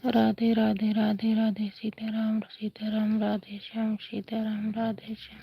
राधे राधे राधे राधे सीताराम राधे श्याम सीताराम राधे श्याम।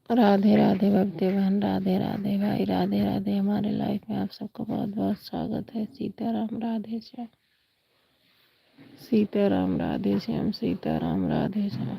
राधे राधे भक्ति बहन, राधे राधे भाई, राधे राधे। हमारे लाइफ में आप सबका बहुत बहुत स्वागत है। सीताराम राधे श्याम, सीताराम राधे श्याम, सीताराम राधे श्याम।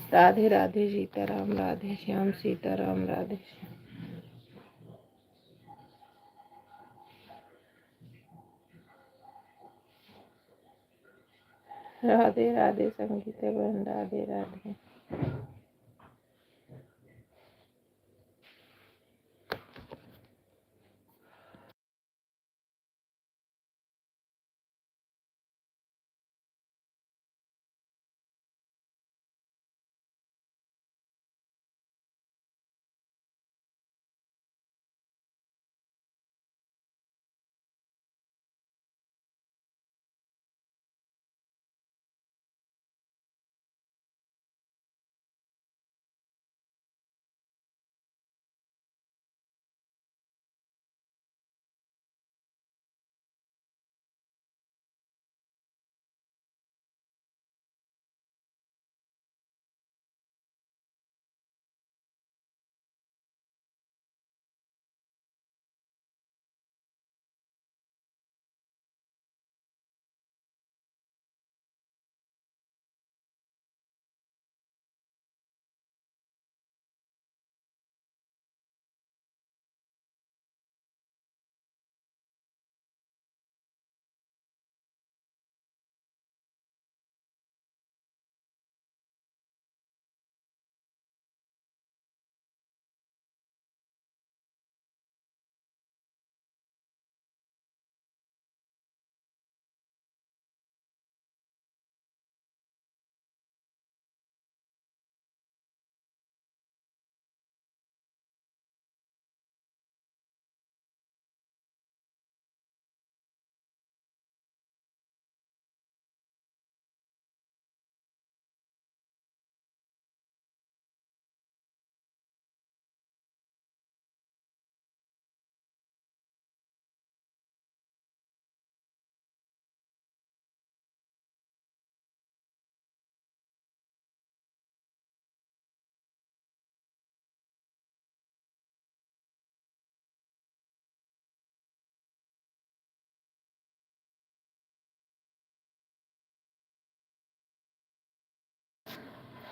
राधे राधे सीताराम, राधे श्याम, सीताराम, राधे श्याम। राधे राधे संगीता बहन, राधे राधे।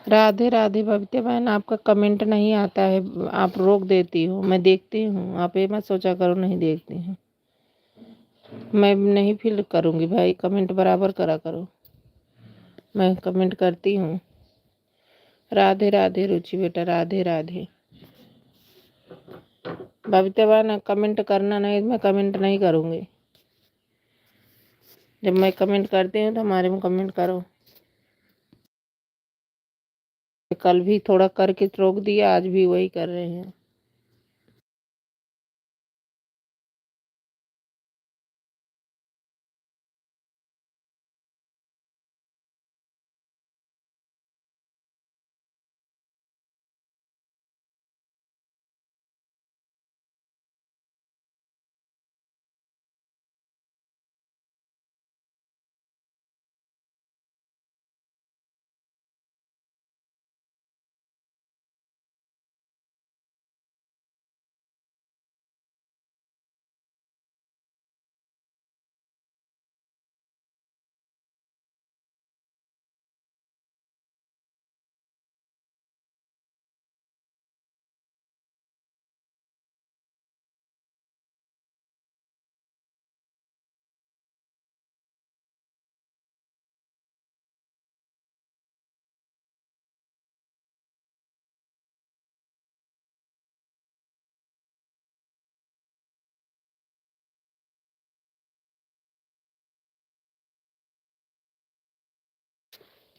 राधे राधे बबीता बहन, आपका कमेंट नहीं आता है, आप रोक देती हो। मैं देखती हूँ, आप ये मत सोचा करो नहीं देखती हूँ। मैं नहीं फिल करूँगी भाई, कमेंट बराबर करा करो। मैं कमेंट करती हूँ। राधे राधे रुचि बेटा, राधे राधे। बबीता बहन कमेंट करना नहीं, मैं कमेंट नहीं करूँगी। जब मैं कमेंट करती हूँ तो हमारे में कमेंट करो। कल भी थोड़ा करके रोक दिया, आज भी वही कर रहे हैं।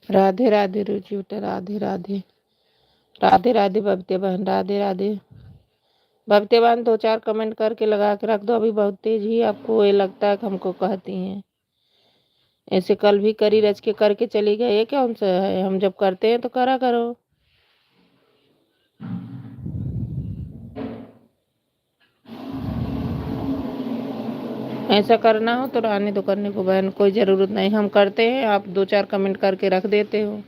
राधे राधे रुचि बेटा, राधे राधे। राधे राधे बबीता बहन, राधे राधे। बबीता बहन 2-4 कमेंट करके लगा के रख दो। अभी बहुत तेज ही आपको ये लगता है कि हमको कहती हैं। ऐसे कल भी करी रच के करके चली गए, ये कौन सा है? हम जब करते हैं तो करा करो। ऐसा करना हो तो रहने दो करने को बहन, कोई ज़रूरत नहीं। हम करते हैं, आप 2-4 कमेंट करके रख देते हो।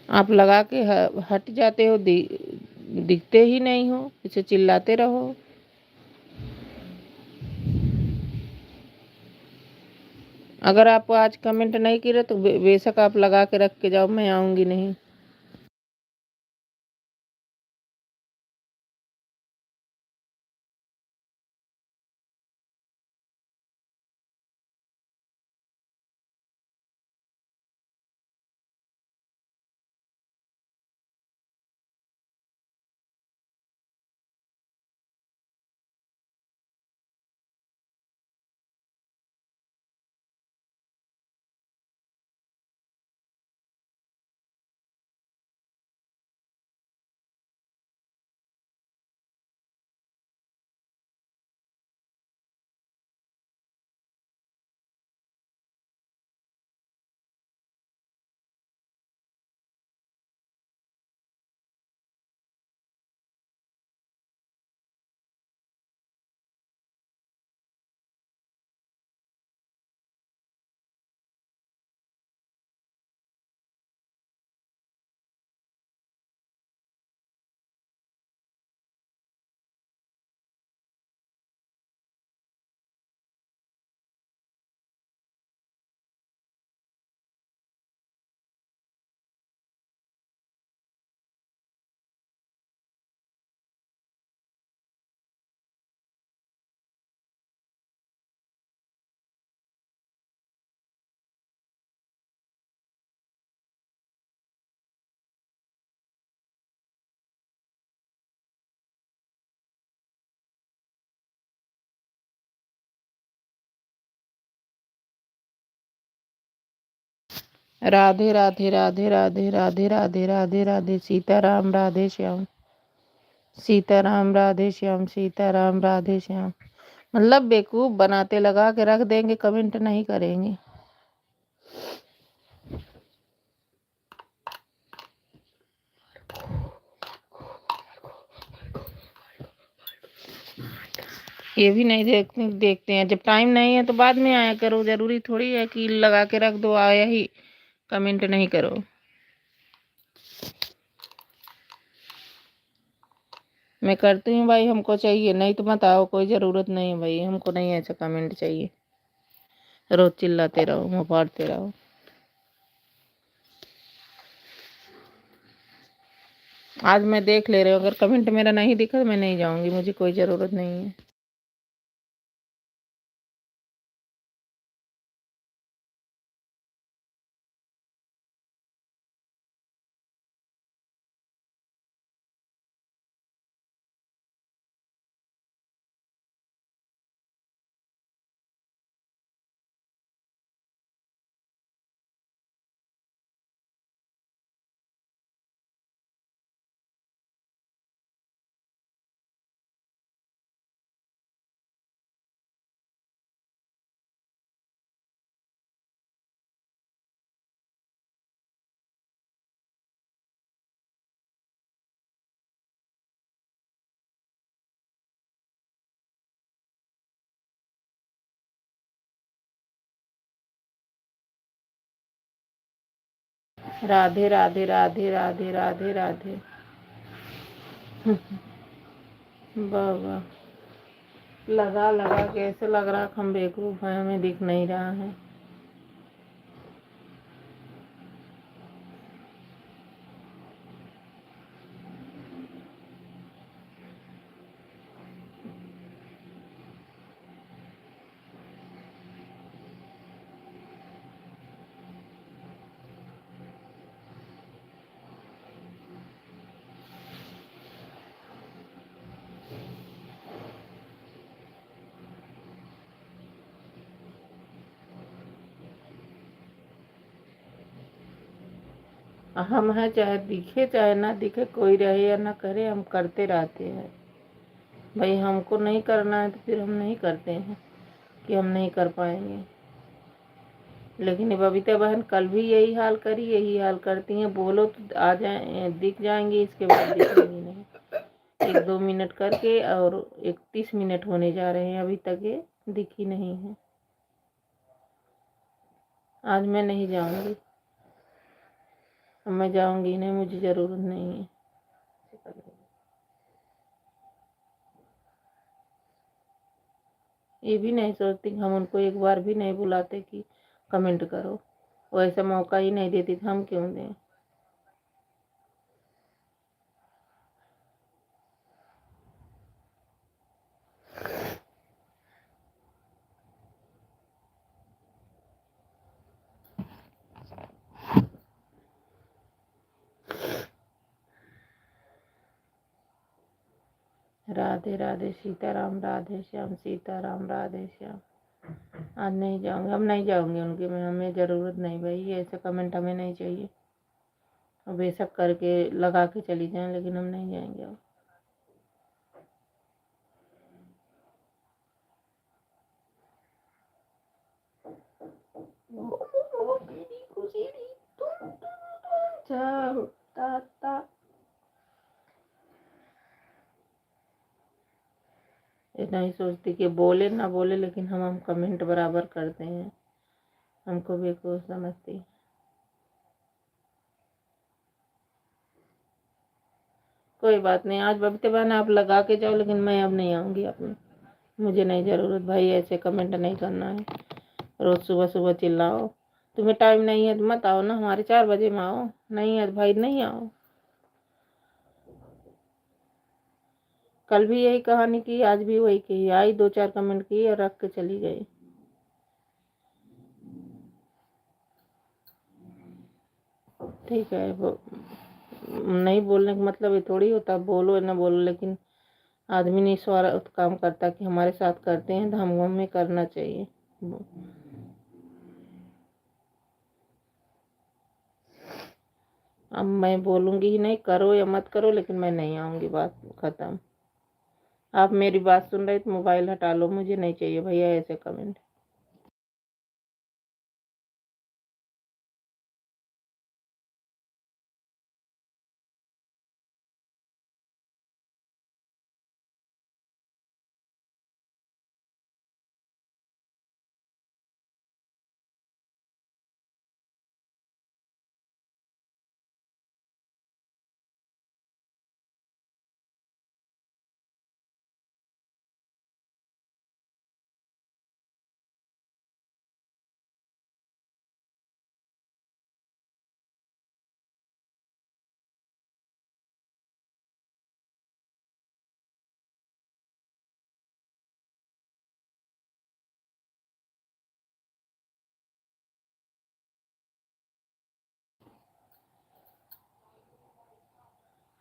आप लगा के हट जाते हो, दिखते ही नहीं हो, इसे चिल्लाते रहो। अगर आप आज कमेंट नहीं करे तो बेशक आप लगा के रख के जाओ, मैं आऊँगी नहीं। राधे राधे राधे राधे राधे राधे राधे राधे। सीताराम राधे श्याम। सीताराम राधे श्याम। सीताराम राधे श्याम। मतलब बेवकूफ बनाते, लगा के रख देंगे, कमेंट नहीं करेंगे। ये भी नहीं देखते हैं। जब टाइम नहीं है तो बाद में आया करो, जरूरी थोड़ी है कि लगा के रख दो आया ही कमेंट नहीं करो। मैं करती हूँ भाई, हमको चाहिए, नहीं तो मत आओ, कोई ज़रूरत नहीं है भाई, हमको नहीं ऐसा कमेंट चाहिए। रोज चिल्लाते रहो, मुँह फाड़ते रहो। आज मैं देख ले रही हूँ, अगर कमेंट मेरा नहीं दिखा तो मैं नहीं जाऊँगी, मुझे कोई ज़रूरत नहीं है। राधे राधे राधे राधे राधे राधे। वाह वाह, लगा लगा के ऐसे लग रहा हम बेवकूफ़ हैं, हमें दिख नहीं रहा है। हम हैं, चाहे दिखे चाहे ना दिखे, कोई रहे या ना करे, हम करते रहते हैं भाई। हमको नहीं करना है तो फिर हम नहीं करते हैं कि हम नहीं कर पाएंगे। लेकिन ये बबीता बहन कल भी यही हाल करी, यही हाल करती हैं। बोलो तो आ जाए, दिख जाएंगी, इसके बाद दिखेंगी नहीं। 1-2 मिनट करके और 31 मिनट होने जा रहे हैं, अभी तक ये दिखी नहीं है। आज मैं नहीं जाऊंगी, मैं जाऊंगी नहीं, मुझे ज़रूरत नहीं है। ये भी नहीं सोचती, हम उनको एक बार भी नहीं बुलाते कि कमेंट करो। वैसा मौका ही नहीं देती तो हम क्यों दें। राधे राधे, सीताराम, राधे श्याम, सीताराम, राधे श्याम। आज नहीं जाऊंगी, हम नहीं जाऊंगी उनके में, हमें ज़रूरत नहीं भाई, ऐसा कमेंट हमें नहीं चाहिए। बेशक करके लगा के चली जाएं, लेकिन हम नहीं जाएंगे अब। इतना ही सोचती कि बोले ना बोले, लेकिन हम कमेंट बराबर करते हैं, हमको बेवकूफ़ समझती। कोई बात नहीं, आज बबीता बहन आप लगा के जाओ, लेकिन मैं अब नहीं आऊँगी अपने, मुझे नहीं ज़रूरत भाई, ऐसे कमेंट नहीं करना है। रोज़ सुबह सुबह चिल्लाओ। तुम्हें टाइम नहीं है तो मत आओ ना, हमारे 4 बजे में आओ। नहीं है तो भाई नहीं आओ। कल भी यही कहानी की, आज भी वही की, आई 2-4 कमेंट की और रख के चली गई। ठीक है, वो नहीं बोलने का मतलब ये थोड़ी होता बोलो या ना बोलो, लेकिन आदमी निस्वार्थ काम करता कि हमारे साथ करते हैं तो हम हमें करना चाहिए। अब मैं बोलूँगी ही नहीं, करो या मत करो, लेकिन मैं नहीं आऊँगी, बात ख़त्म। आप मेरी बात सुन रहे तो मोबाइल हटा लो, मुझे नहीं चाहिए भैया ऐसे कमेंट।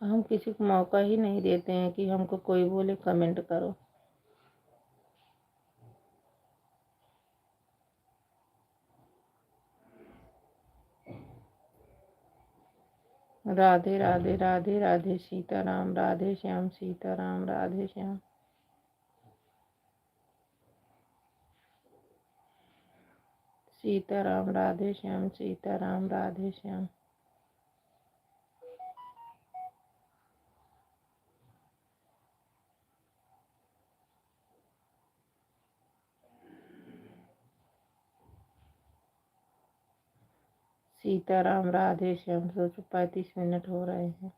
हम किसी को मौका ही नहीं देते हैं कि हमको कोई बोले कमेंट करो। राधे राधे, राधे राधे, सीताराम, राधे श्याम, सीताराम, राधे श्याम। सीताराम, राधे श्याम, सीताराम, राधे श्याम। सीताराम, राधे श्याम। सोचो 35 मिनट हो रहे हैं।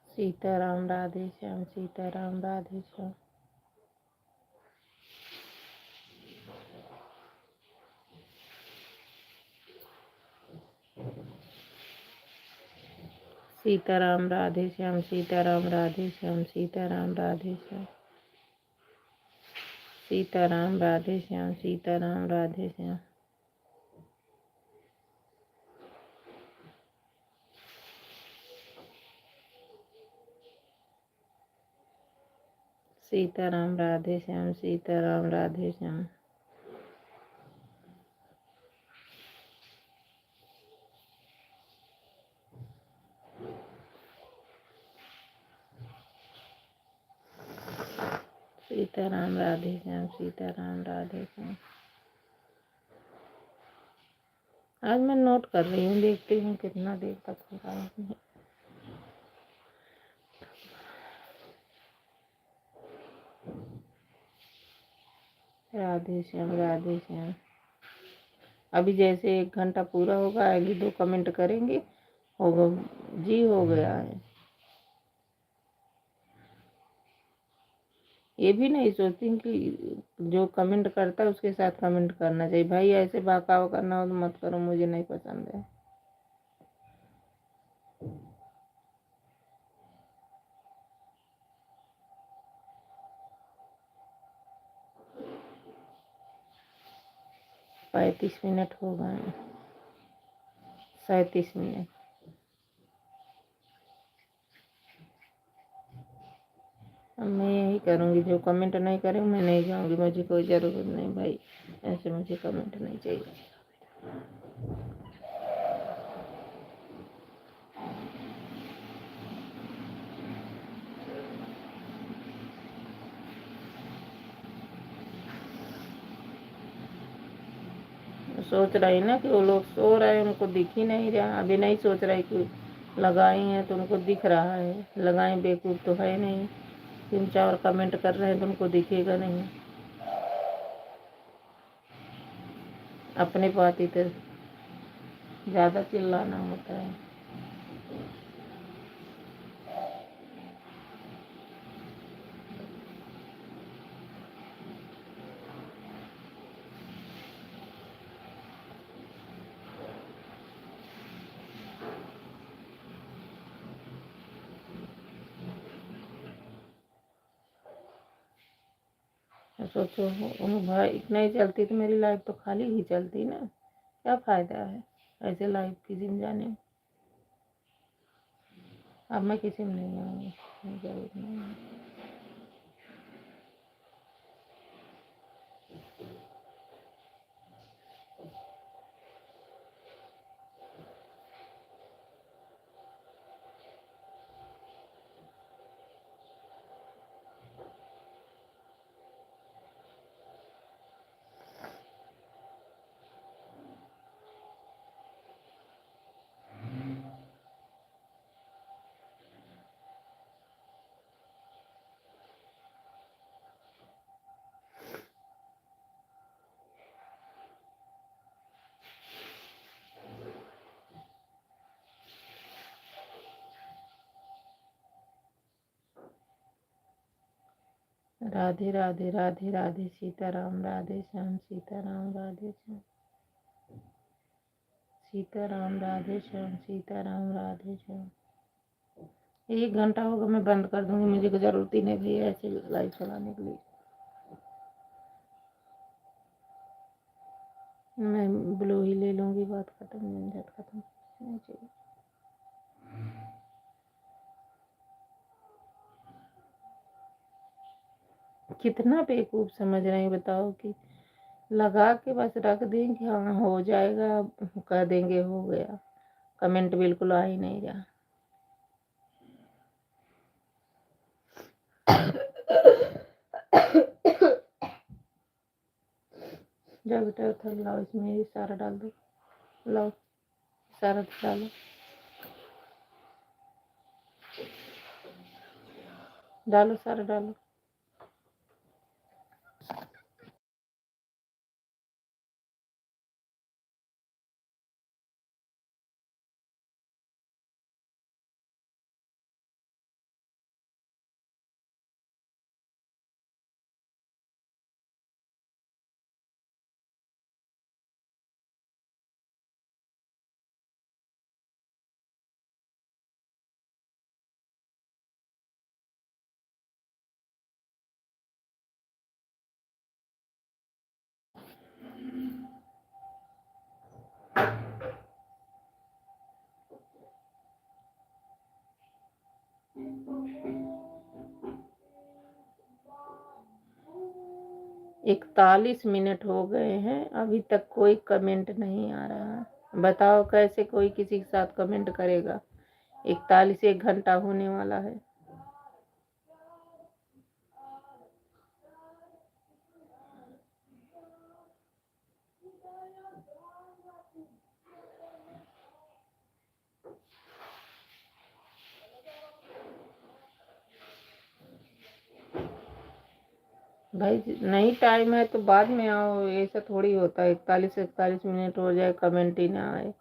सीताराम, राधे श्याम, सीताराम, राधे श्याम। सीताराम, राधे श्याम, सीताराम, राधे श्याम, सीताराम, राधे श्याम। सीताराम, राधे श्याम, सीताराम, राधे श्याम। सीताराम, राधे श्याम, सीताराम, राधे श्याम। सीताराम, राधे श्याम, सीताराम, राधे श्याम। आज मैं नोट कर रही हूँ, देखती हूँ कितना देर तक होगा। राधे श्याम, राधे श्याम। अभी जैसे 1 घंटा पूरा होगा, अगली 2 कमेंट करेंगे, होगा जी, हो गया है। ये भी नहीं सोचती कि जो कमेंट करता है उसके साथ कमेंट करना चाहिए। भाई ऐसे बहकावा करना हो तो मत करो, मुझे नहीं पसंद है। पैंतीस मिनट हो गए, 37 मिनट। अब मैं यही करूँगी, जो कमेंट नहीं करेंगे मैं नहीं जाऊँगी, मुझे कोई ज़रूरत नहीं भाई, ऐसे मुझे कमेंट नहीं चाहिए। सोच रही ना कि वो लोग सो रहे हैं, उनको दिख ही नहीं रहा। अभी नहीं सोच रही कि लगाई हैं तो उनको दिख रहा है, लगाई बेवकूफ़ तो है नहीं। 3-4 कमेंट कर रहे हैं तो उनको दिखेगा नहीं। अपने पाती तो ज़्यादा चिल्लाना होता है। सोचो भाई, नहीं चलती तो मेरी लाइफ तो खाली ही चलती ना, क्या फ़ायदा है ऐसे लाइफ की जिम जाने में। अब मैं किसी में नहीं जाऊँगी, ज़रूरत नहीं है। राधे राधे राधे राधे, सीताराम, राधे श्याम, सीताराम, राधे श्याम, सीताराम, राधे श्याम, सीताराम, राधे श्याम। 1 घंटा होगा, मैं बंद कर दूंगी, मुझे कोई ज़रूरत ही नहीं भैया ऐसे लाइव चलाने के लिए। मैं ब्लू ही ले लूँगी, बात खत्म, झंझट खत्म, नहीं चाहिए। कितना बेवकूफ़ समझ रहे हैं बताओ, कि लगा के बस रख देंगे, हाँ हो जाएगा, कह देंगे हो गया, कमेंट बिल्कुल आ ही नहीं रहा। जाओ बेटा उधर लाओ, इसमें ये सारा डाल दो, लाओ सारा डालो, डालो सारा डालो। इकतालीस मिनट हो गए हैं, अभी तक कोई कमेंट नहीं आ रहा। बताओ कैसे कोई किसी के साथ कमेंट करेगा। 41, 1 घंटा होने वाला है। भाई नहीं टाइम है तो बाद में आओ, ऐसा थोड़ी होता है 41-41 मिनट हो जाए कमेंट ही ना आए।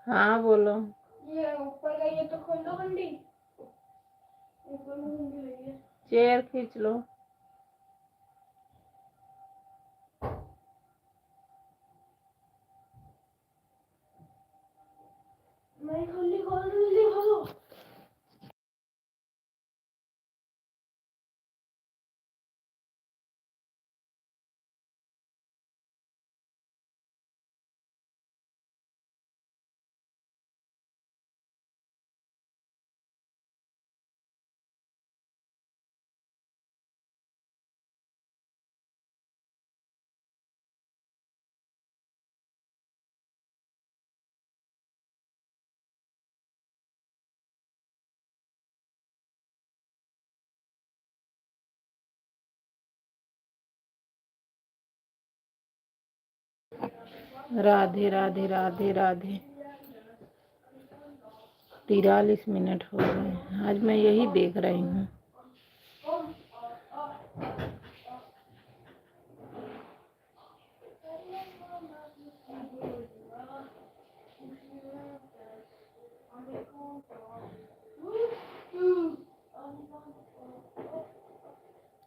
हाँ बोलो। ये ऊपर का ये तो खोल दो बंडी, ऊपर में बंडी लगी है। चेयर खींच लो। नहीं खुली खोल दो, जल्दी खोलो। राधे राधे राधे राधे। 43 मिनट हो गए, आज मैं यही देख रही हूँ।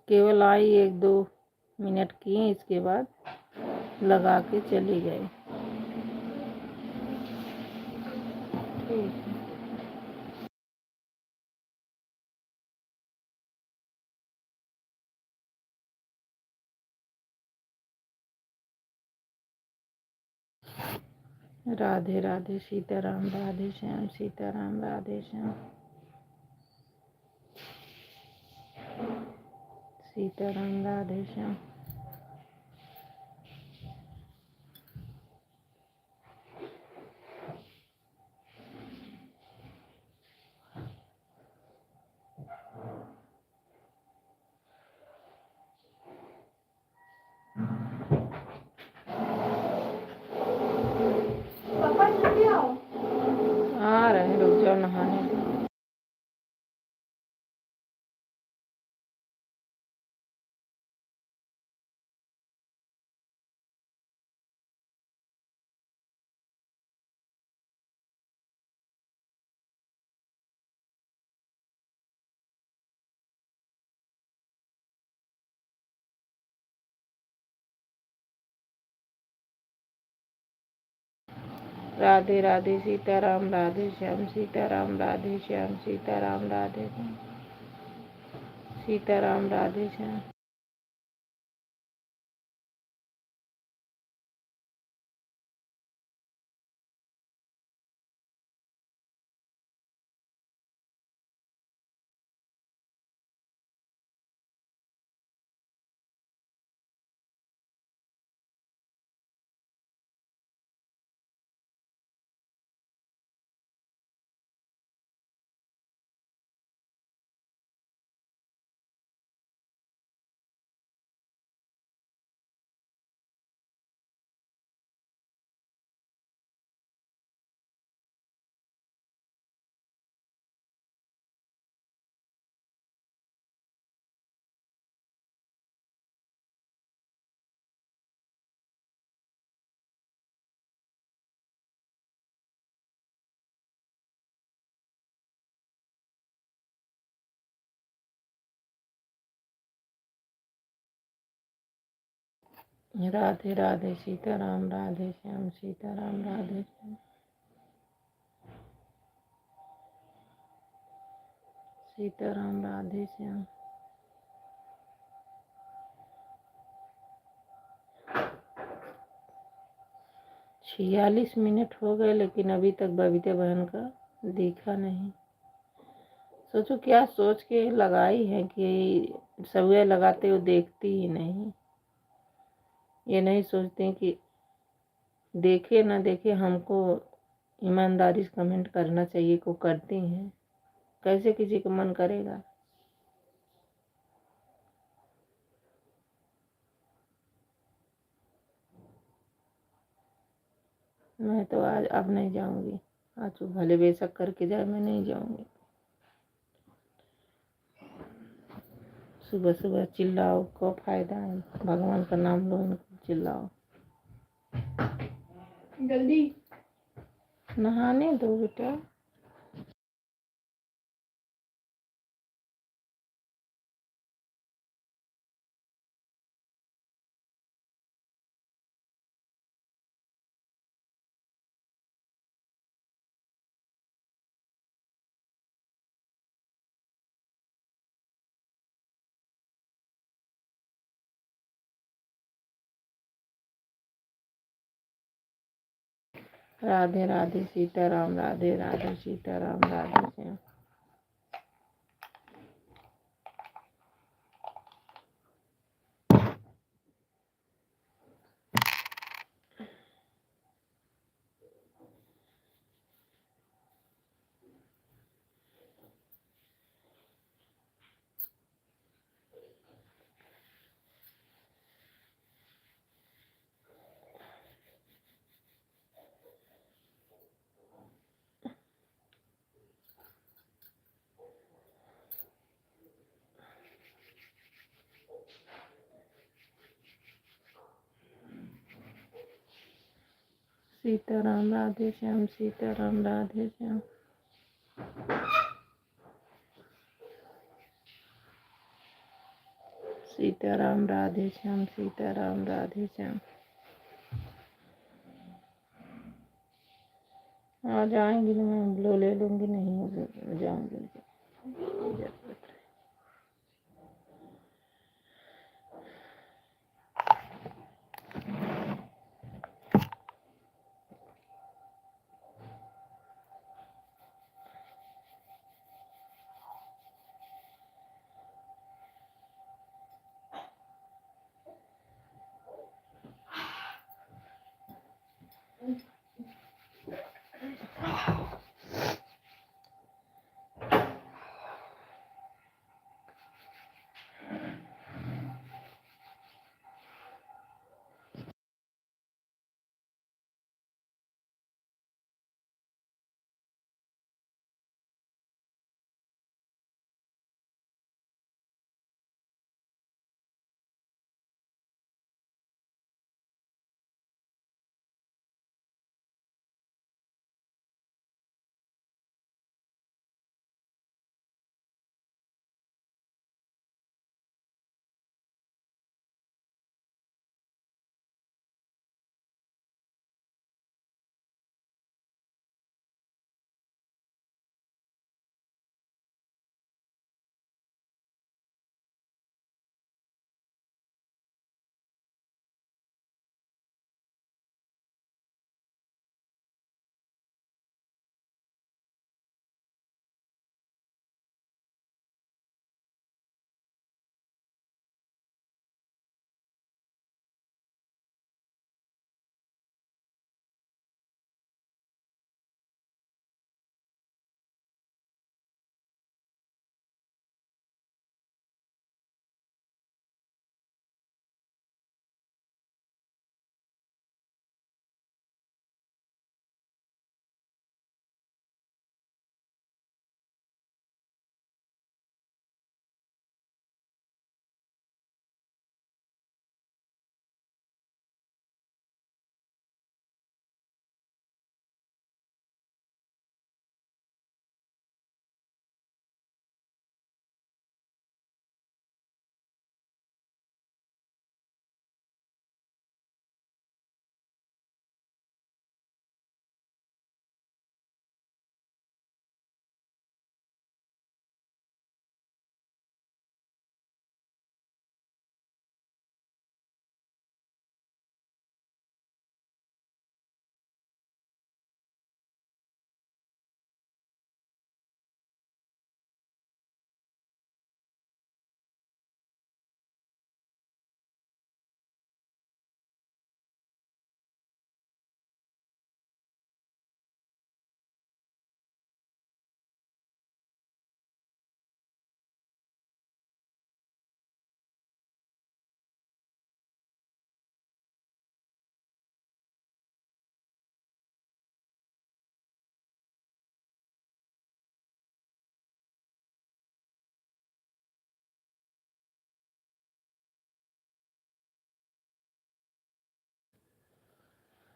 केवल आई 1-2 मिनट की, इसके बाद लगा के चली गई। ठीक है। राधे राधे सीताराम, राधे श्याम सीताराम, राधे श्याम सीताराम, राधे श्याम। पापा जल्दी आओ। आ रहे हैं, रुक जाओ नहाने दो। राधे राधे सीताराम, राधे श्याम सीताराम, राधे श्याम सीताराम, राधे श्याम सीताराम, राधे श्याम। राधे राधे सीताराम, राधे श्याम सीताराम, राधे श्याम सीताराम, राधे श्याम। 46 मिनट हो गए लेकिन अभी तक बबीता बहन का दिखा नहीं। सोचो क्या सोच के लगाई है कि सब लगाते हो देखती ही नहीं। ये नहीं सोचते कि देखे ना देखे हमको ईमानदारी से कमेंट करना चाहिए, को करती हैं। कैसे किसी का मन करेगा। मैं तो आज अब नहीं जाऊंगी। आज तो भले बेशक करके जाए, मैं नहीं जाऊंगी। सुबह सुबह चिल्लाओ को फायदा है। भगवान का नाम लो, उनको चिल्लाओ। जल्दी नहाने दो बेटा। राधे राधे सीताराम, राधे राधे सीताराम, राधे श्याम। सीताराम राधे श्याम, सीताराम राधे श्याम। सीताराम राधे श्याम, सीताराम राधे श्याम। आ जाएंगी तो मैं ब्लो ले लूंगी, नहीं जाऊंगी।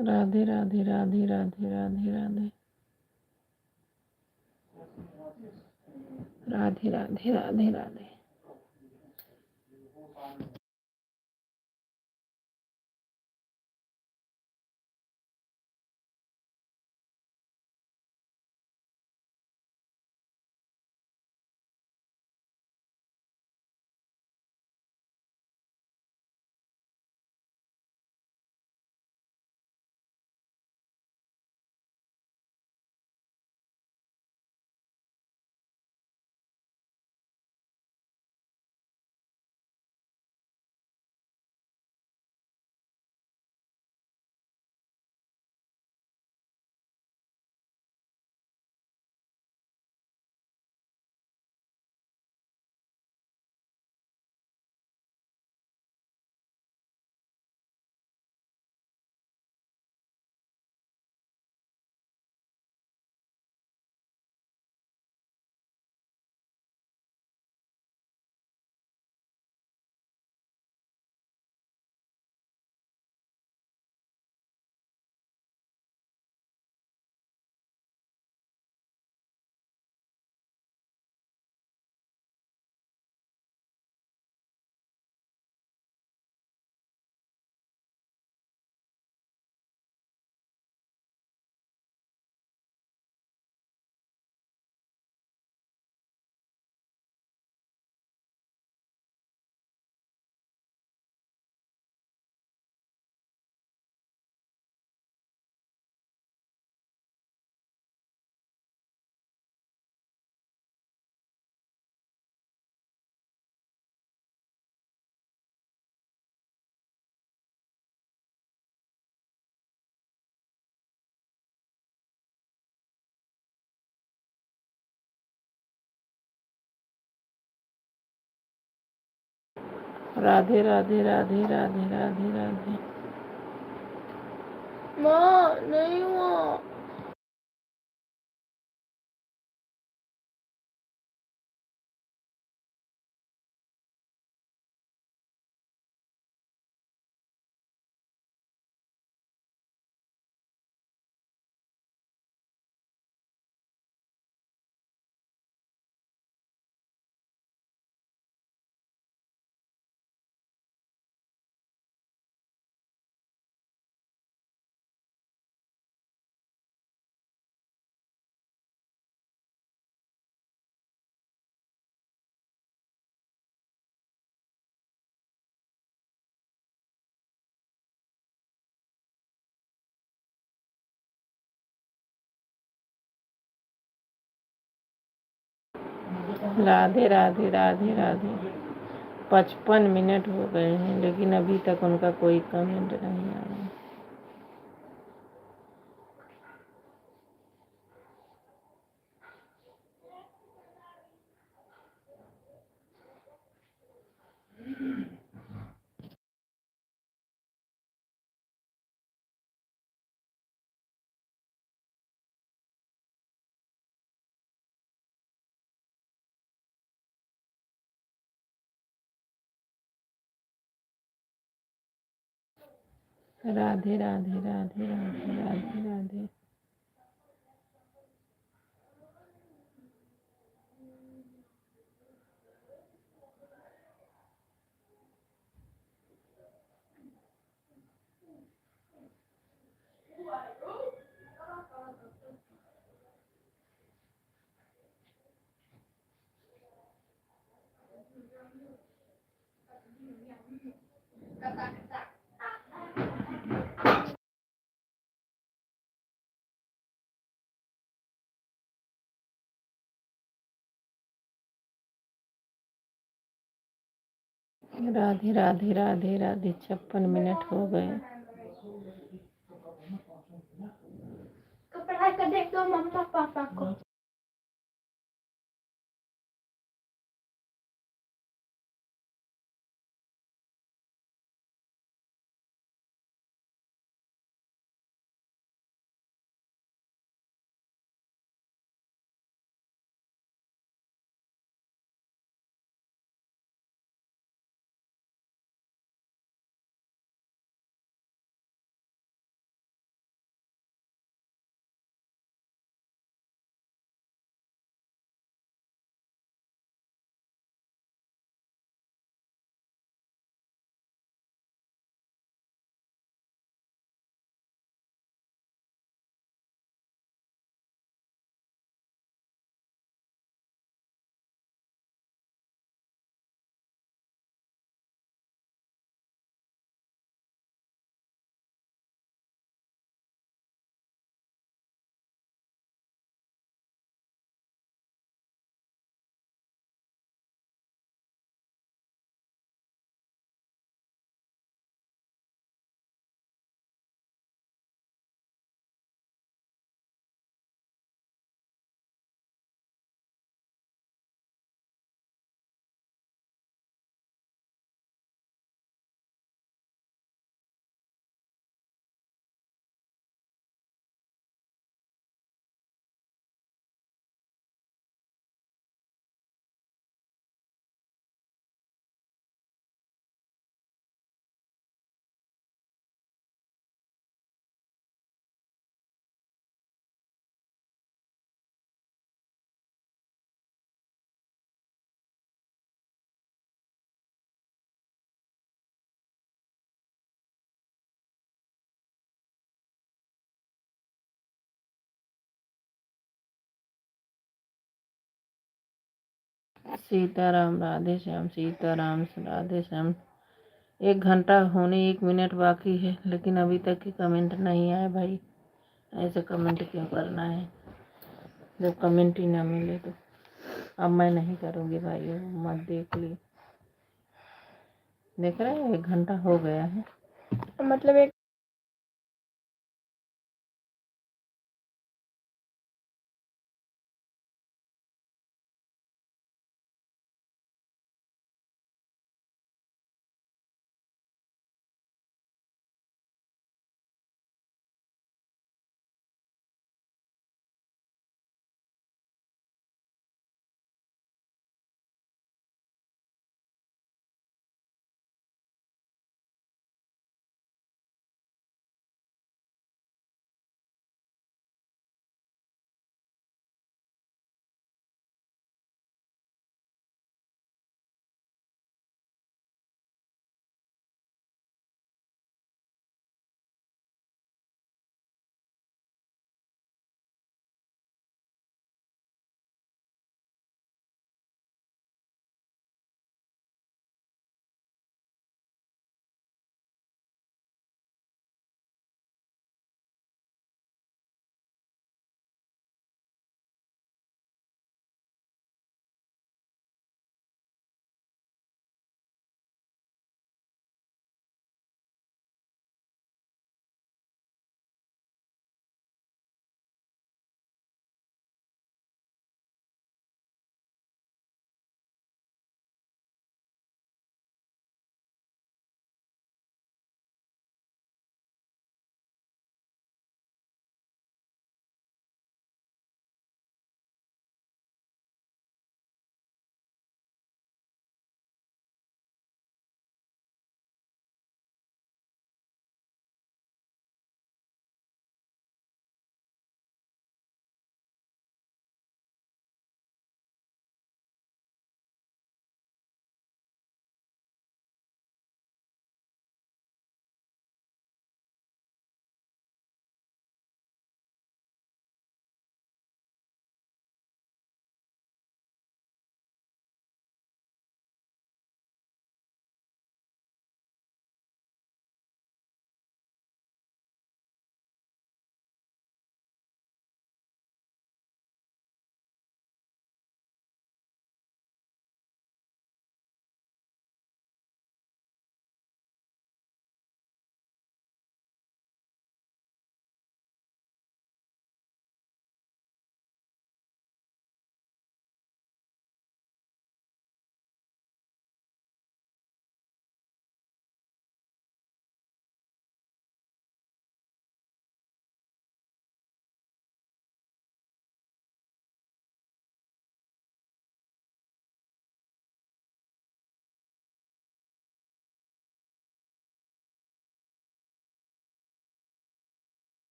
राधे राधे राधे राधे राधे राधे राधे राधे राधे राधे। राधे राधे राधे राधे राधे राधे। माँ नहीं हुआ। राधे राधे राधे राधे। 55 मिनट हो गए हैं लेकिन अभी तक उनका कोई कमेंट नहीं आया। राधे राधे राधे राधे राधे राधे। राधे राधे राधे राधे। 56 मिनट हो गए। पढ़ाई कर देख दो मम्मा पापा को। सीताराम, राधे श्याम, सीताराम, राधे श्याम। 1 घंटा होने 1 मिनट बाकी है, लेकिन अभी तक की कमेंट नहीं आया भाई। ऐसे कमेंट क्यों करना है जब कमेंट ही ना मिले तो। अब मैं नहीं करूँगी भाई, मत देख ली। देख रहे हैं 1 घंटा हो गया है, मतलब एक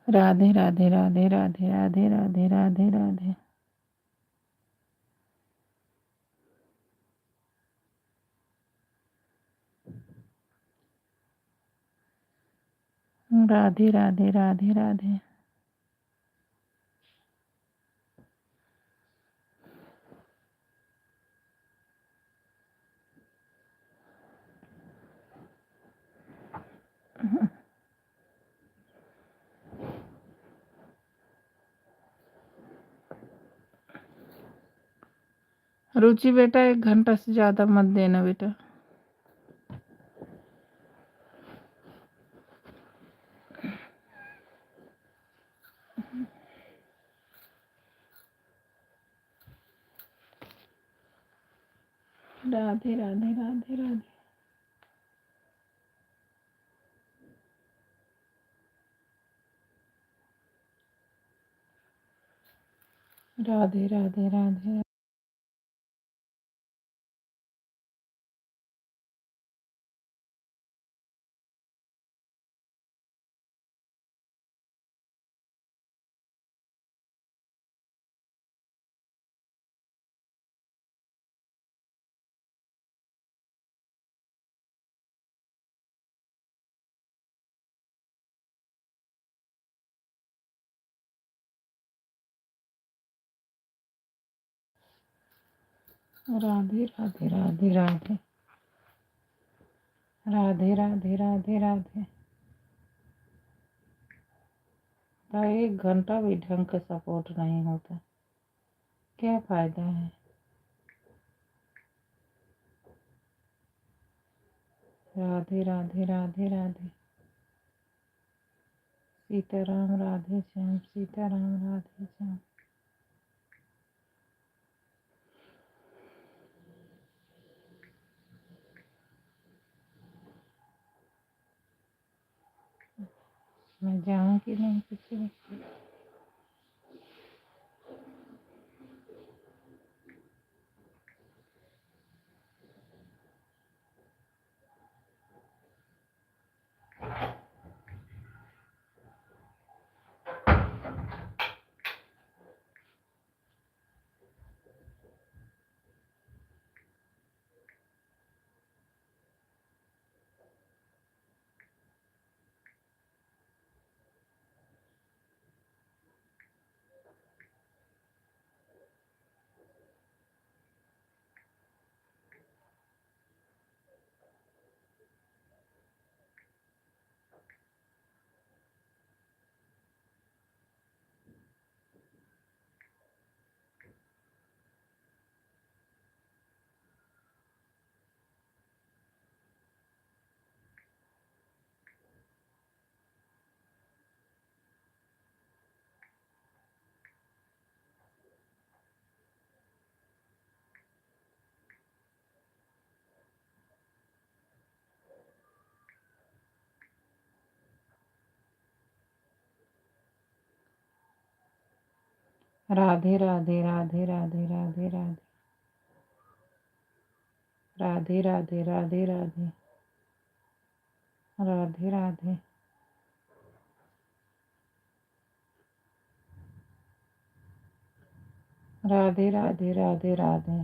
राधे राधे राधे राधे राधे राधे राधे राधे। राधे राधे राधे राधे। रुचि बेटा 1 घंटा से ज़्यादा मत देना बेटा। राधे राधे राधे राधे। राधे राधे राधे। राधे राधे राधे राधे। राधे राधे राधे राधे। 1 घंटा भी ढंग का सपोर्ट नहीं होता, क्या फायदा है। राधे राधे राधे राधे। सीताराम राधे श्याम, सीताराम राधे श्याम। मैं जाऊँ कि नहीं किसी। राधे राधे राधे राधे राधे राधे। राधे राधे राधे राधे। राधे राधे। राधे राधे राधे राधे।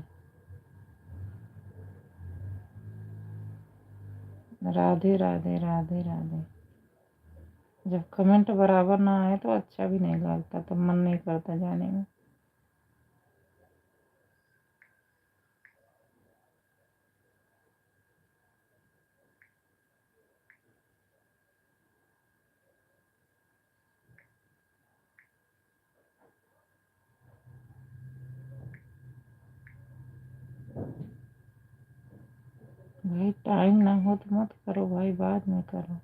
राधे राधे राधे राधे। जब कमेंट बराबर ना आए तो अच्छा भी नहीं लगता, तो मन नहीं करता जाने में। भाई टाइम ना हो तो मत करो भाई, बाद में करो।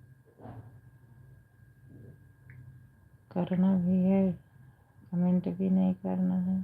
करना भी है, कमेंट भी नहीं करना है।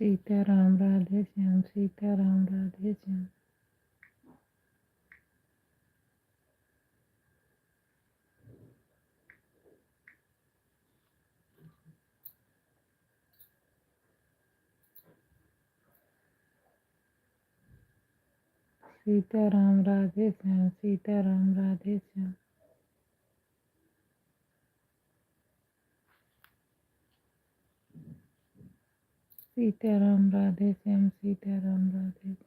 सीताराम राधे श्याम, सीताराम राधे श्याम। सीताराम राधे श्याम, सीताराम राधे श्याम। सीताराम राधे श्याम, सीताराम राधे श्याम।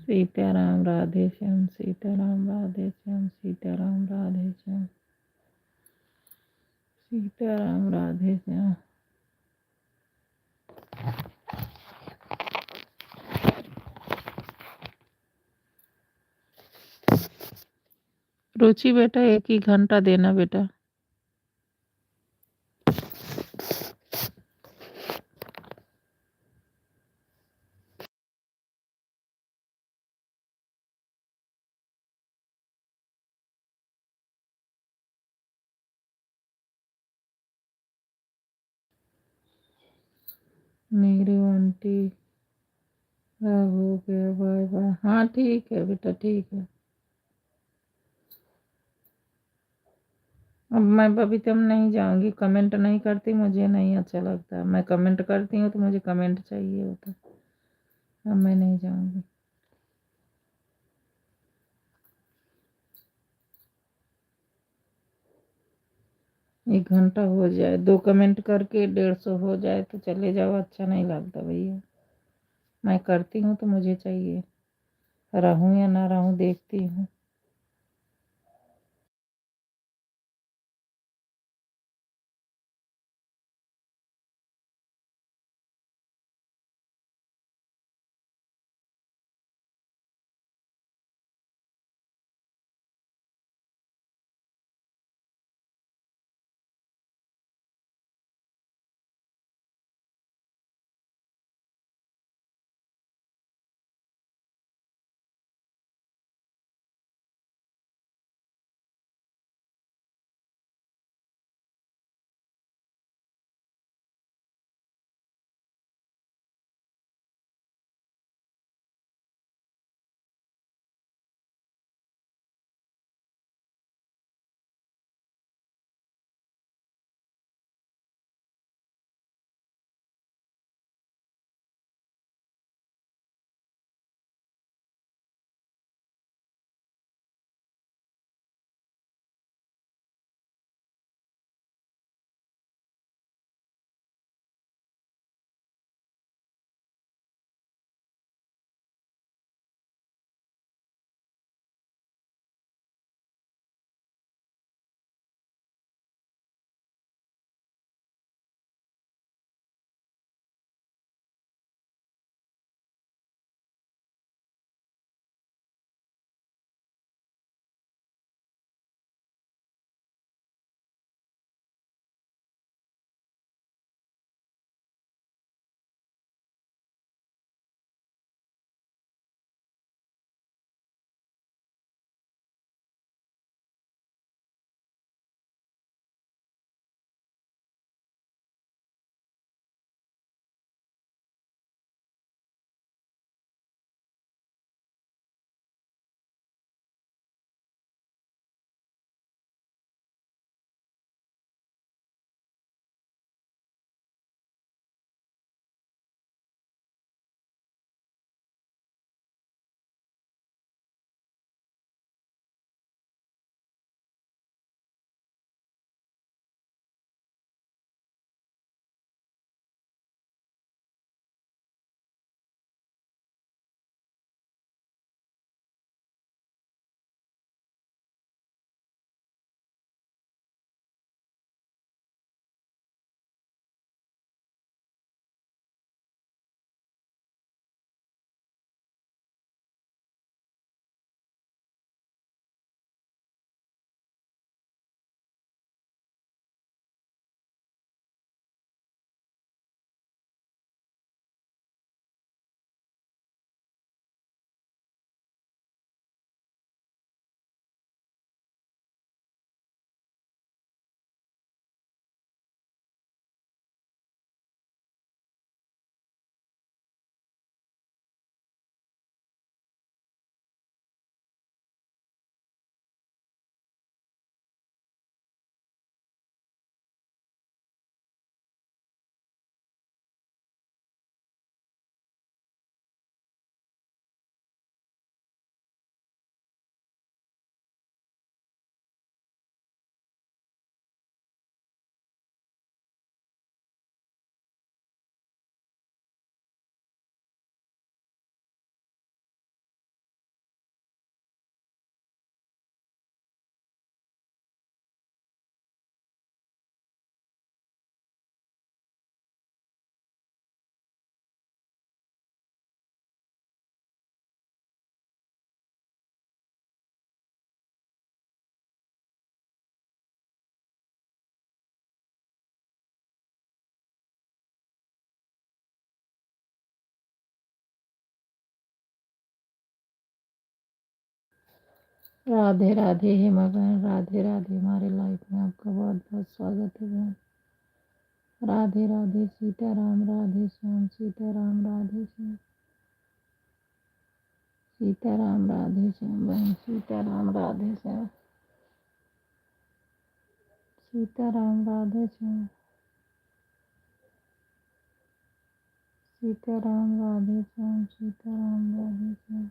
सीताराम राधे श्याम, सीताराम राधे श्याम, सीताराम राधे श्याम, सीताराम राधे श्याम। रुचि बेटा 1 ही घंटा देना बेटा। मेरी आंटी हो गया, बाय बाय। हाँ ठीक है बेटा, ठीक है। अब मैं बबीता में नहीं जाऊंगी, कमेंट नहीं करती, मुझे नहीं अच्छा लगता। मैं कमेंट करती हूँ तो मुझे कमेंट चाहिए होता। अब मैं नहीं जाऊंगी। 1 घंटा हो जाए, 2 कमेंट करके 150 हो जाए तो चले जाओ, अच्छा नहीं लगता भैया। मैं करती हूँ तो मुझे चाहिए, रहूँ या ना रहूँ देखती हूँ। राधे राधे हेमा बहन, राधे राधे। हमारे लाइफ में आपका बहुत बहुत स्वागत है बहन। राधे राधे सीताराम, राधे श्याम, सीताराम राधे श्याम, सीताराम राधे श्याम बहन, सीताराम राधे श्याम, सीताराम राधे श्याम, सीताराम राधे श्याम, सीताराम राधे श्याम।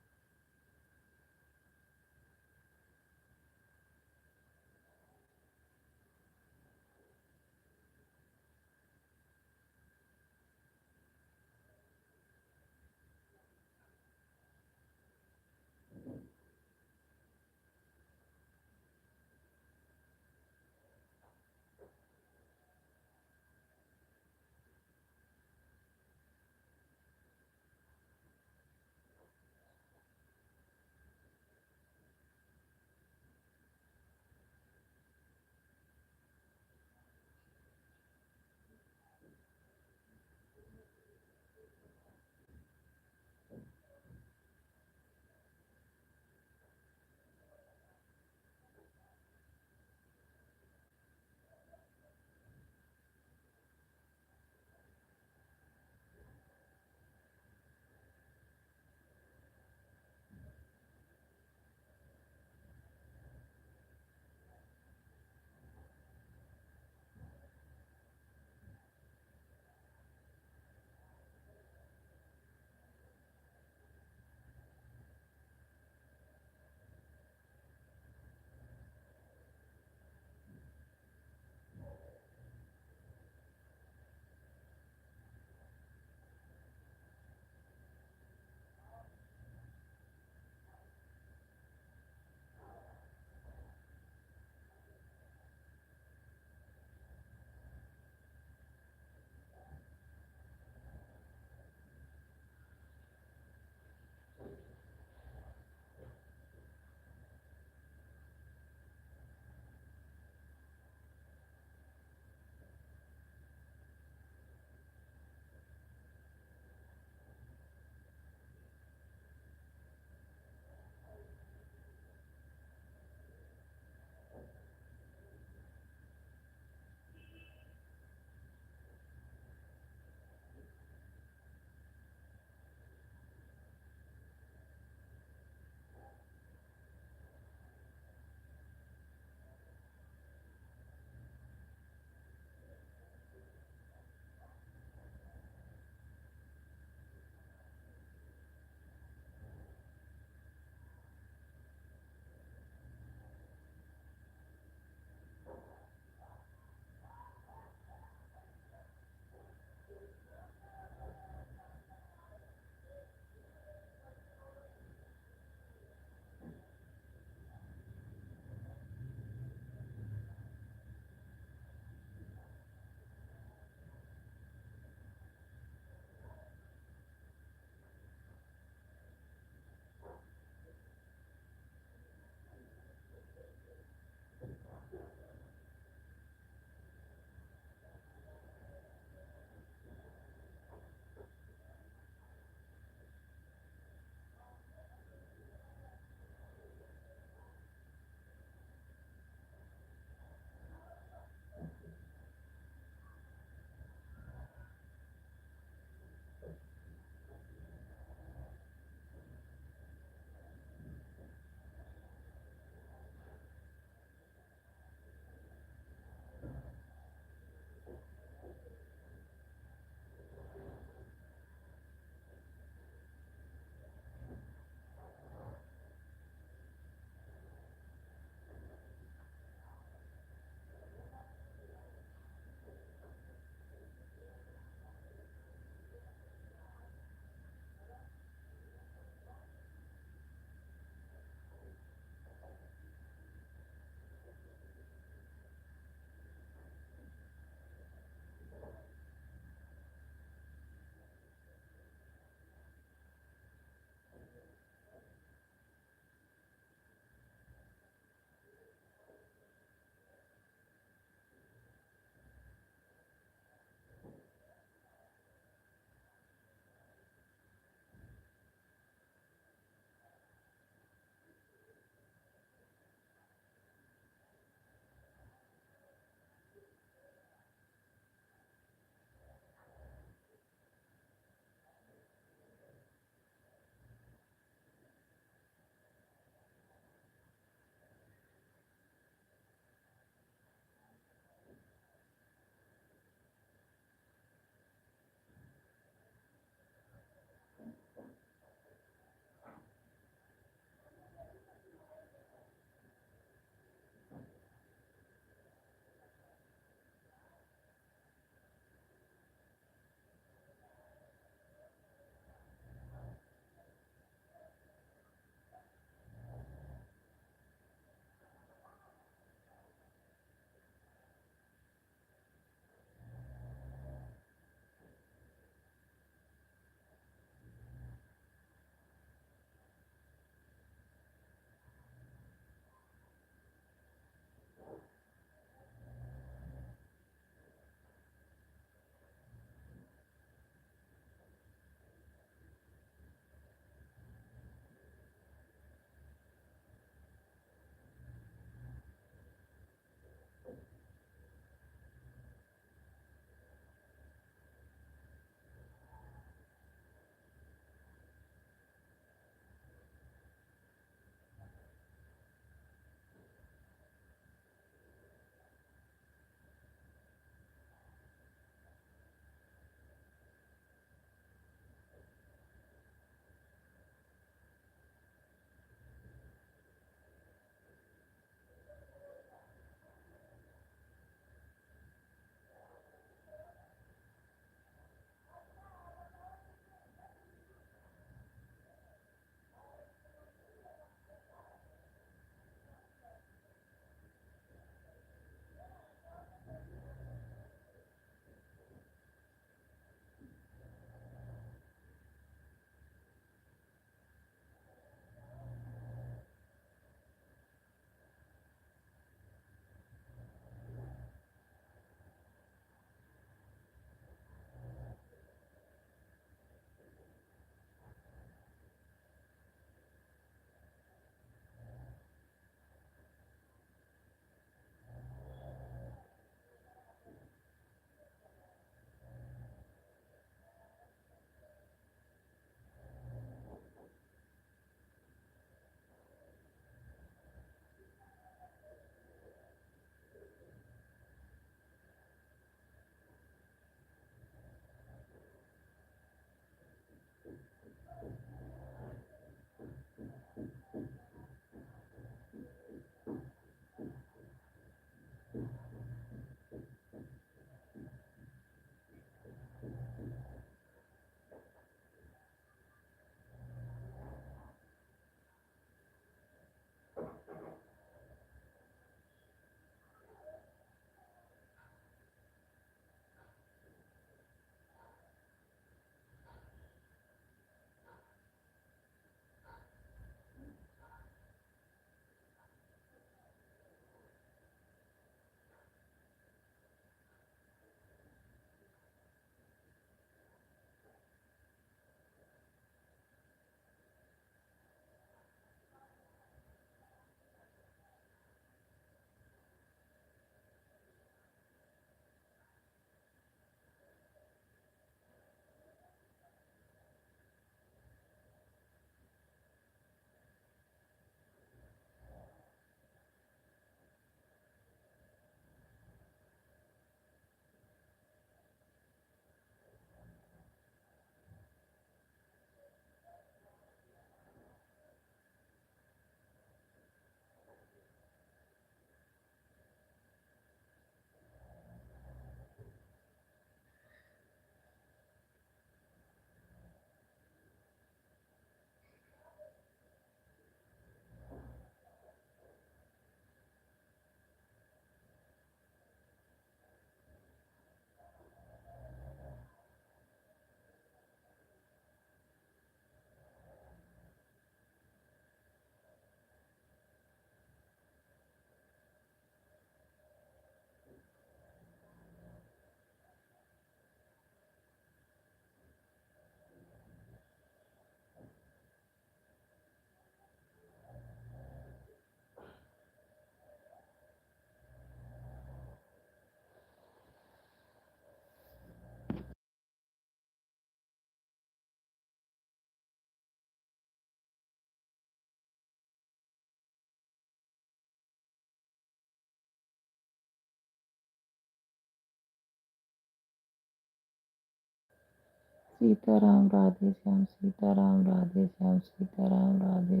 सीताराम राधे श्याम, सीताराम राधे श्याम, सीताराम राधे,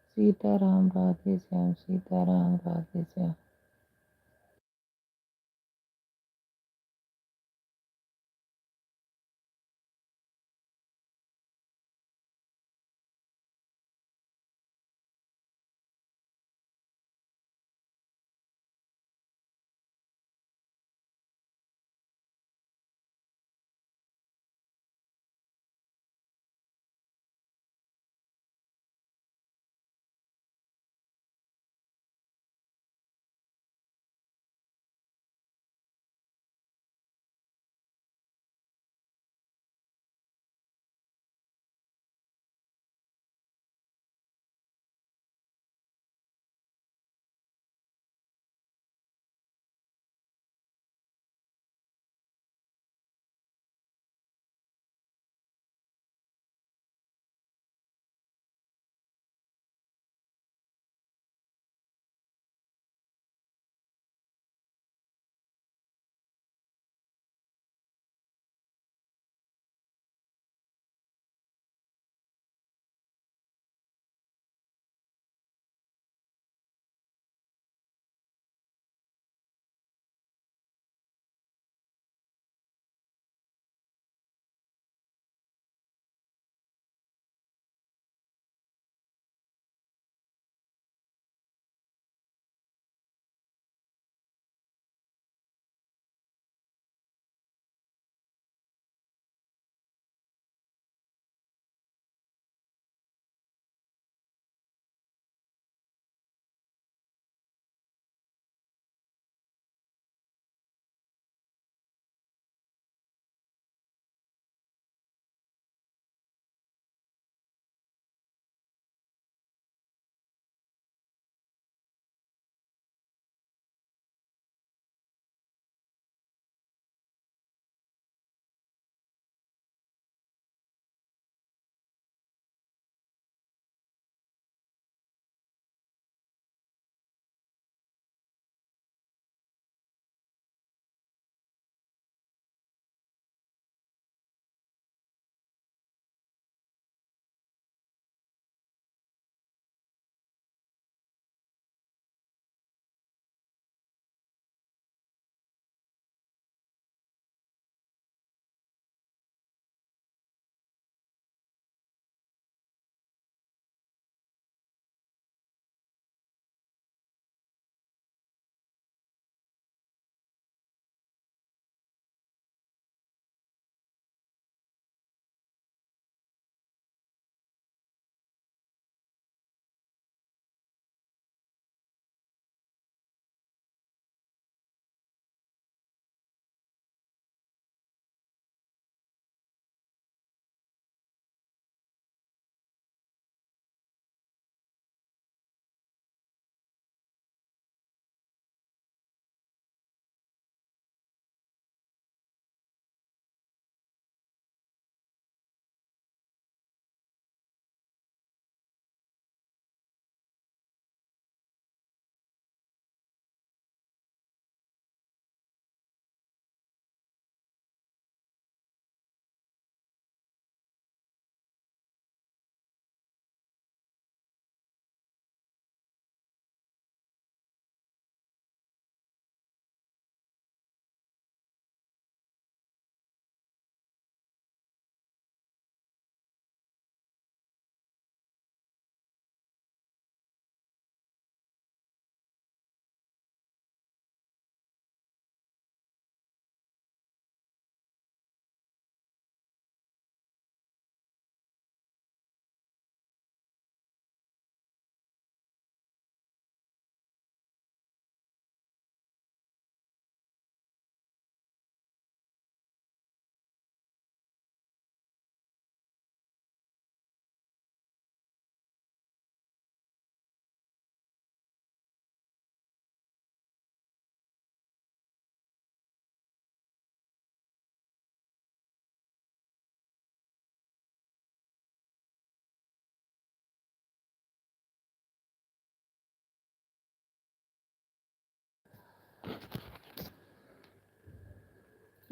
सीताराम राधे श्याम, सीताराम राधे श्याम।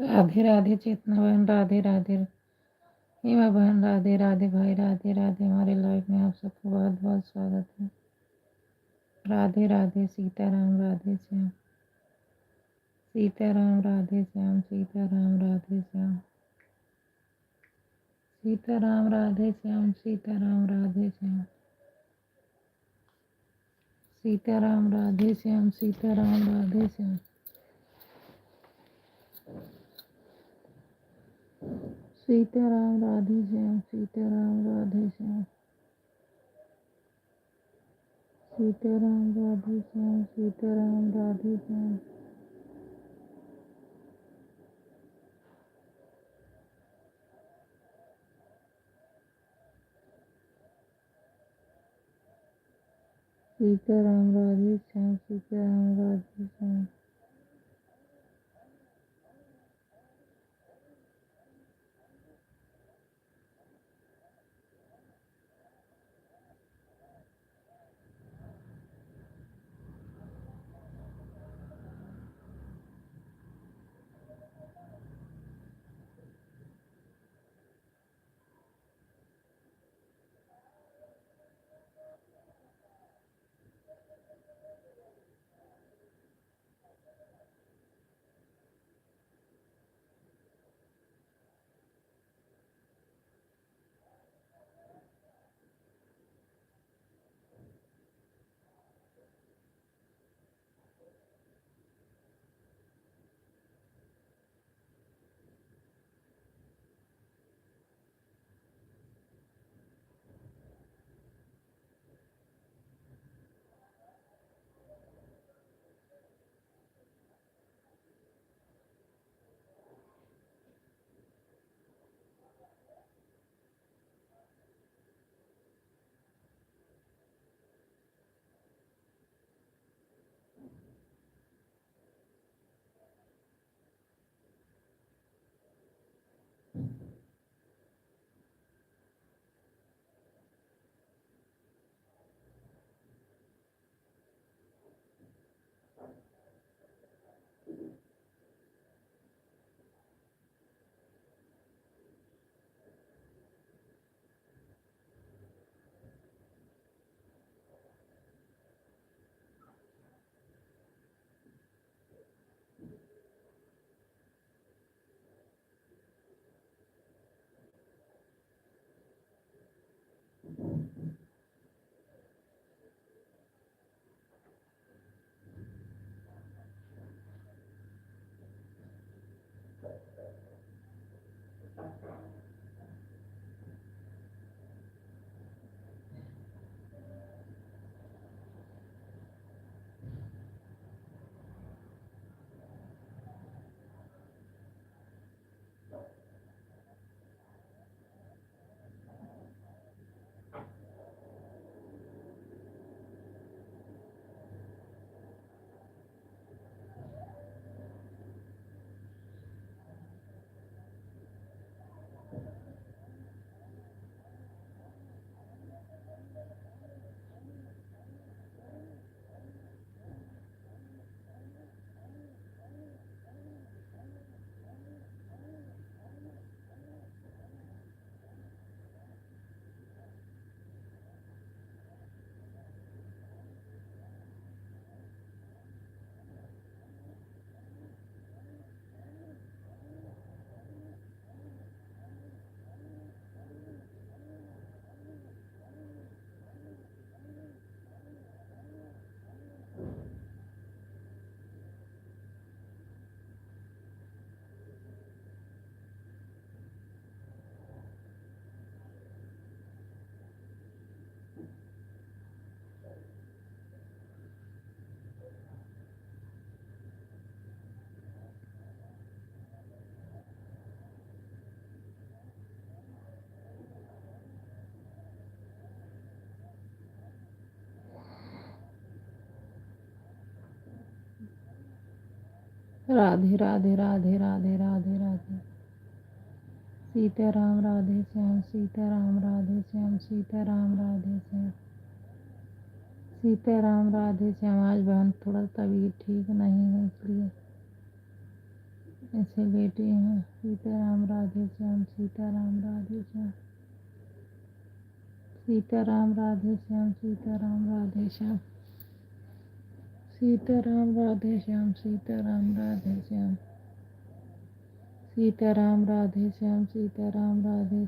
राधे राधे चेतना बहन, राधे राधे हेमा बहन, राधे राधे भाई, राधे राधे। हमारे लाइफ में आप सबका बहुत बहुत स्वागत है। राधे राधे सीताराम, राधे श्याम, सीताराम राधे श्याम, सीताराम राधे श्याम, सीताराम राधे श्याम, सीताराम राधे श्याम, सीताराम राधे श्याम, सीताराम राधे श्याम, सीताराम राधे श्याम, सीताराम राधे श्याम, सीताराम राधे श्याम, सीताराम राधे श्याम, सीताराम राधे श्याम, सीताराम राधे श्याम, राधे राधे राधे राधे राधे राधे सीताराम राधे श्याम, सीताराम राधे श्याम, सीताराम राधे श्याम, सीताराम राधे श्याम। आज बहन थोड़ा तबीयत ठीक नहीं है इसलिए ऐसे लेटी हैं। सीताराम राधे श्याम, सीताराम राधे श्याम, सीताराम राधे श्याम, सीताराम राधे श्याम, सीताराम राधे श्याम, सीताराम राधे श्याम, सीताराम राधे श्याम, सीताराम राधे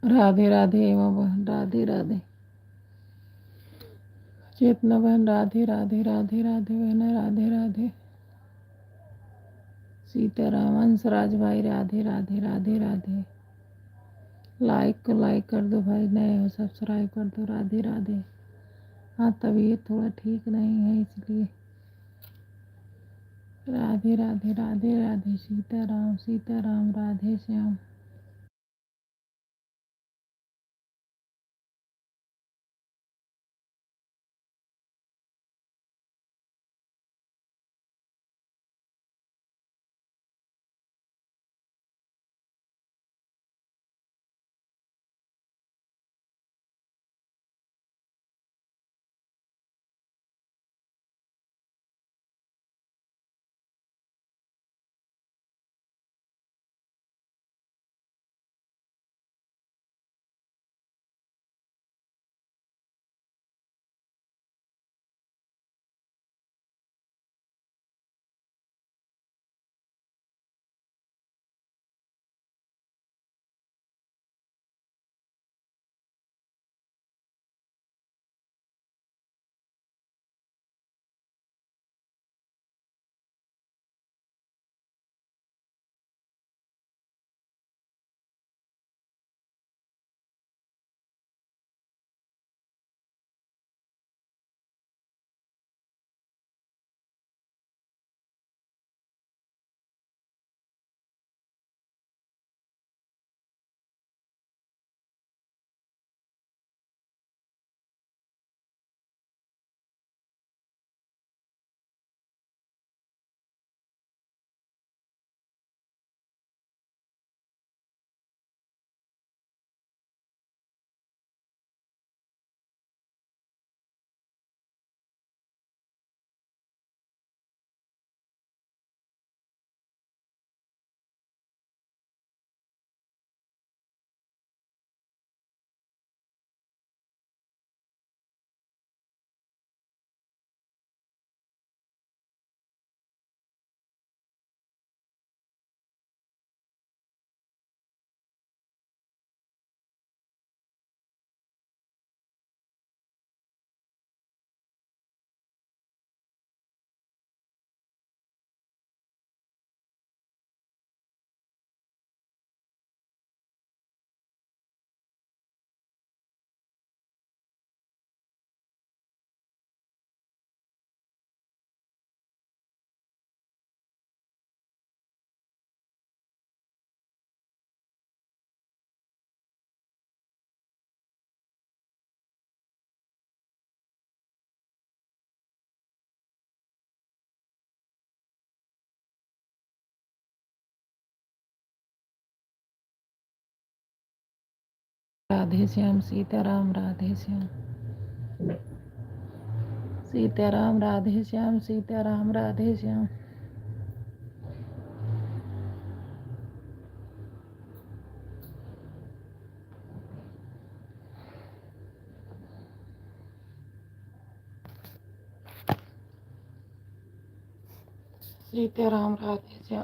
राधे राधे हेमा बहन, राधे राधे। चेतना बहन, राधे राधे, राधे राधे बहन, राधे राधे। सीताराम, हंसराज भाई, राधे राधे, राधे राधे। लाइक को लाइक कर दो भाई, नए हो सब्सक्राइब कर दो, राधे राधे। हाँ, तबीयत थोड़ा ठीक नहीं है इसलिए। राधे राधे, राधे राधे। सीताराम सीताराम, राधे श्याम। राधे श्याम, सीताराम, राधे श्याम। सीताराम, राधे श्याम, सीताराम, राधे श्याम। सीताराम, राधे श्याम।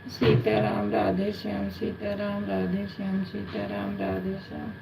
सीताराम राधे श्याम, सीताराम राधे श्याम, सीताराम राधे श्याम।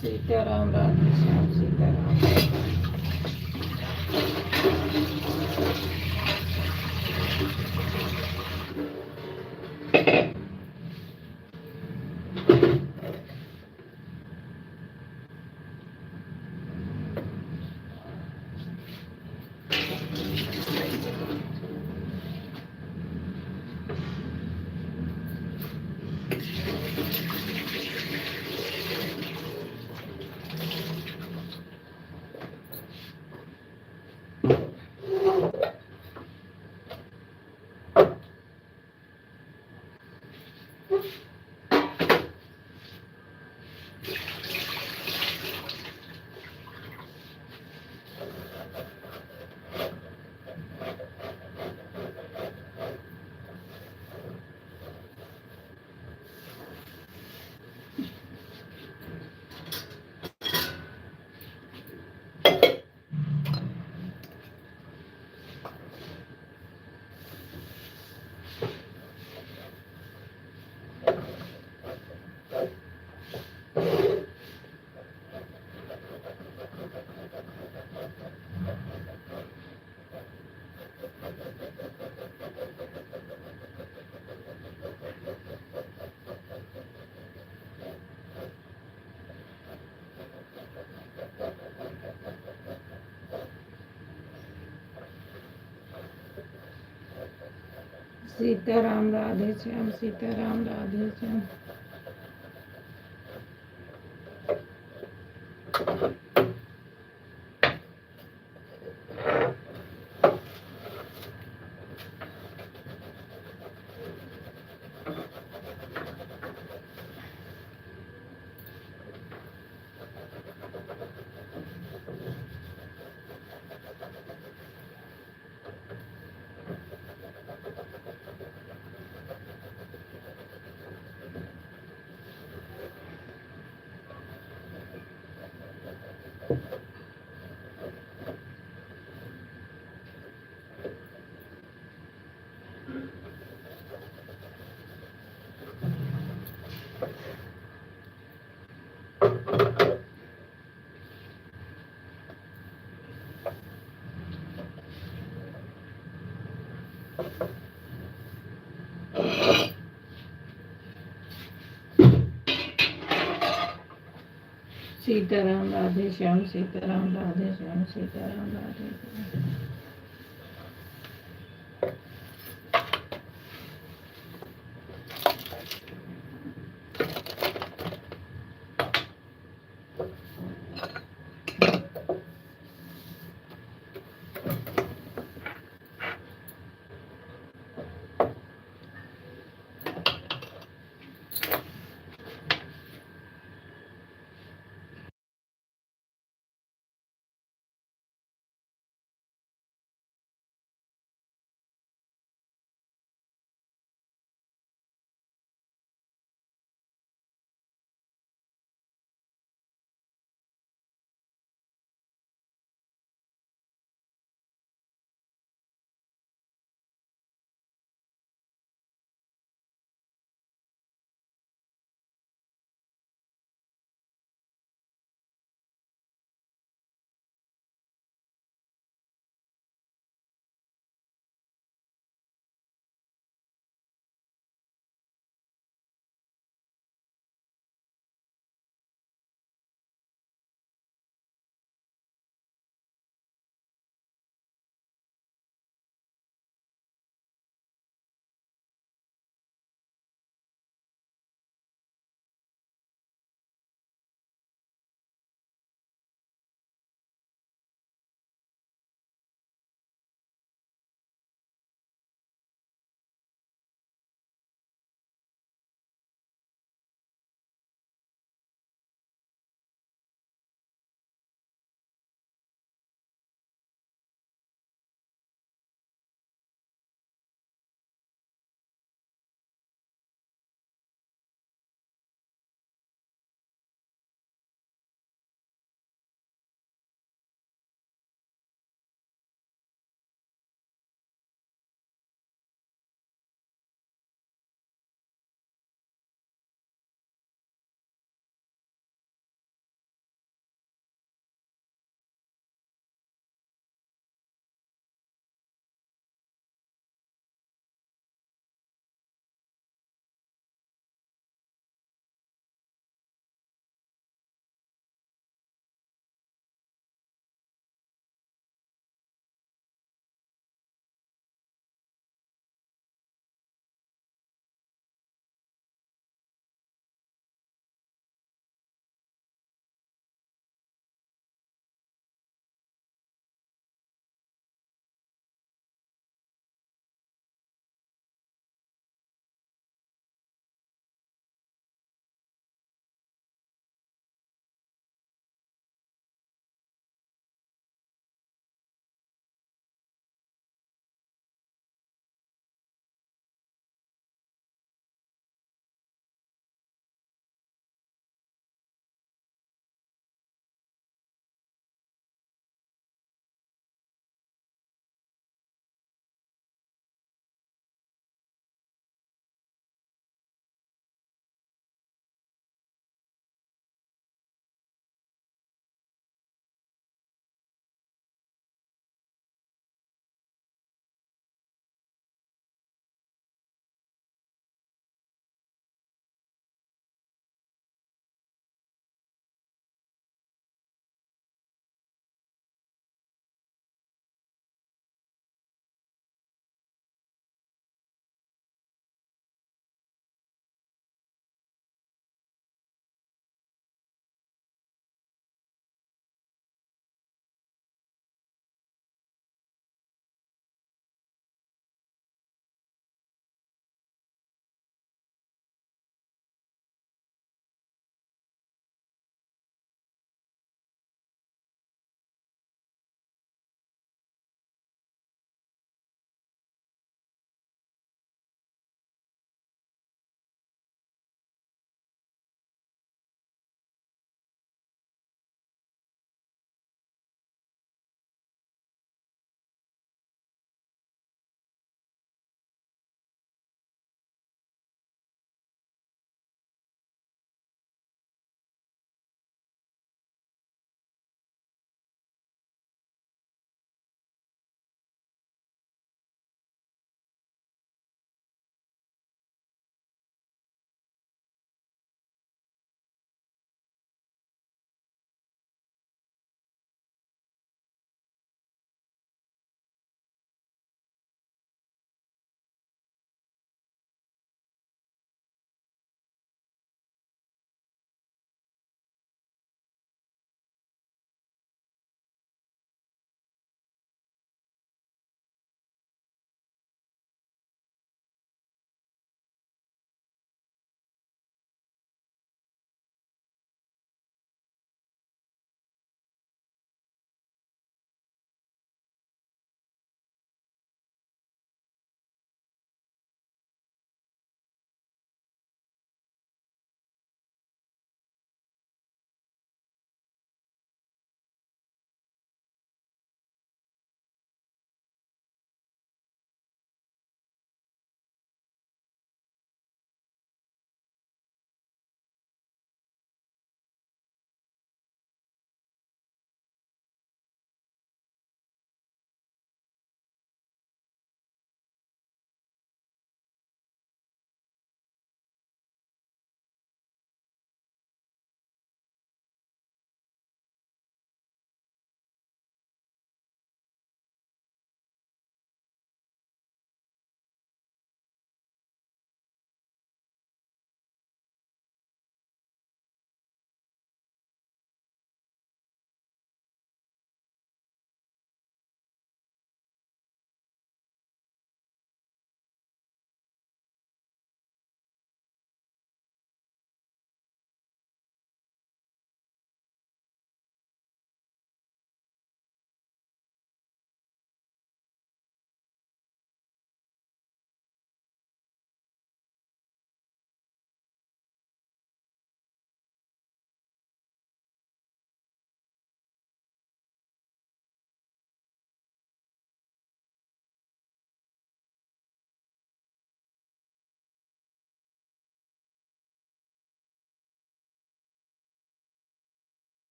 सीताराम राधे श्याम, सीताराम। सीताराम राधे श्याम, सीताराम राधे श्याम। सीताराम राधे श्याम, सीताराम राधे श्याम, सीताराम राधे श्याम।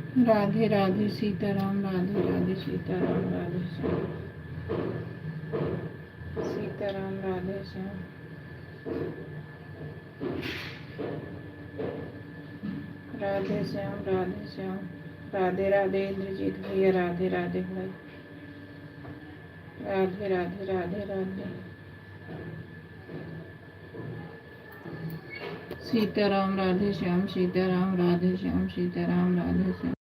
राधे राधे सीताराम, राधे राधे सीताराम, राधे श्याम, सीताराम, राधे श्याम, राधे श्याम, राधे श्याम, राधे राधे इंद्रजीत भैया, राधे राधे भाई, राधे राधे, राधे राधे, सीताराम, राधे श्याम, सीताराम, राधे श्याम, सीताराम, राधे श्याम।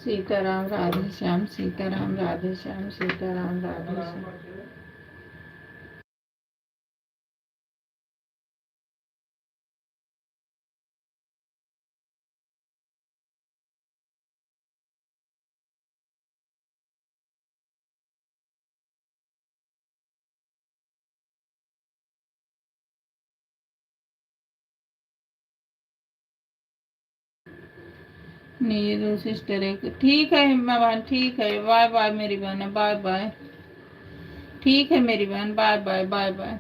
सीताराम, राधे श्याम, सीताराम, राधे श्याम, सीताराम, राधे श्याम। नहीं, ये दो सिस्टर है। ठीक है मैं बहन, ठीक है, बाय बाय मेरी बहन, बाय बाय। ठीक है मेरी बहन, bye bye, bye bye.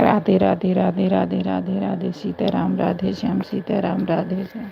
Radhe Radhe Radhe Radhe Radhe Radhe Sitaram Radhe Shyam Sitaram Radhe Shyam.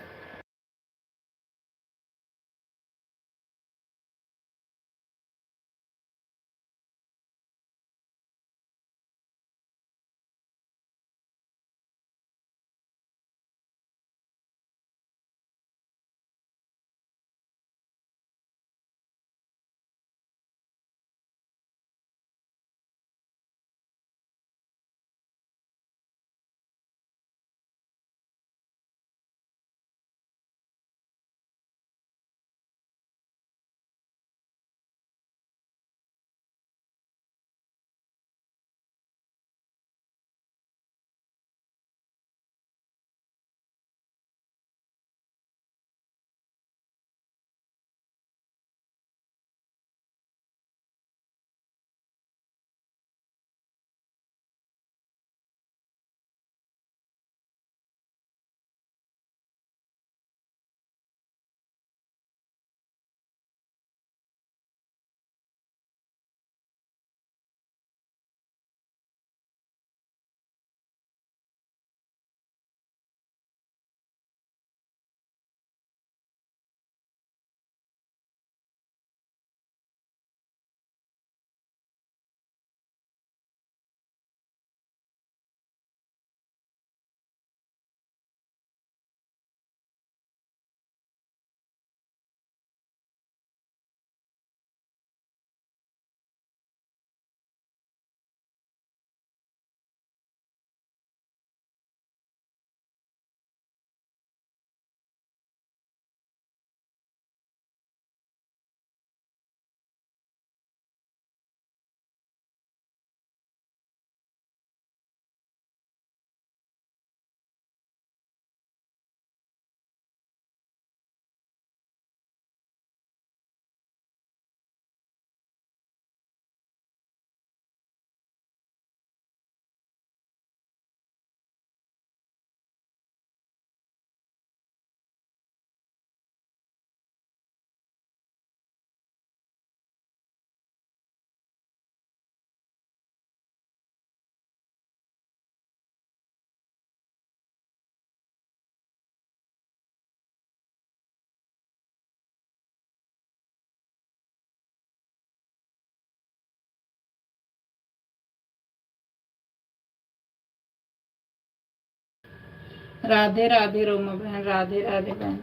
Radhe Radhe Roma बहन, राधे राधे बहन,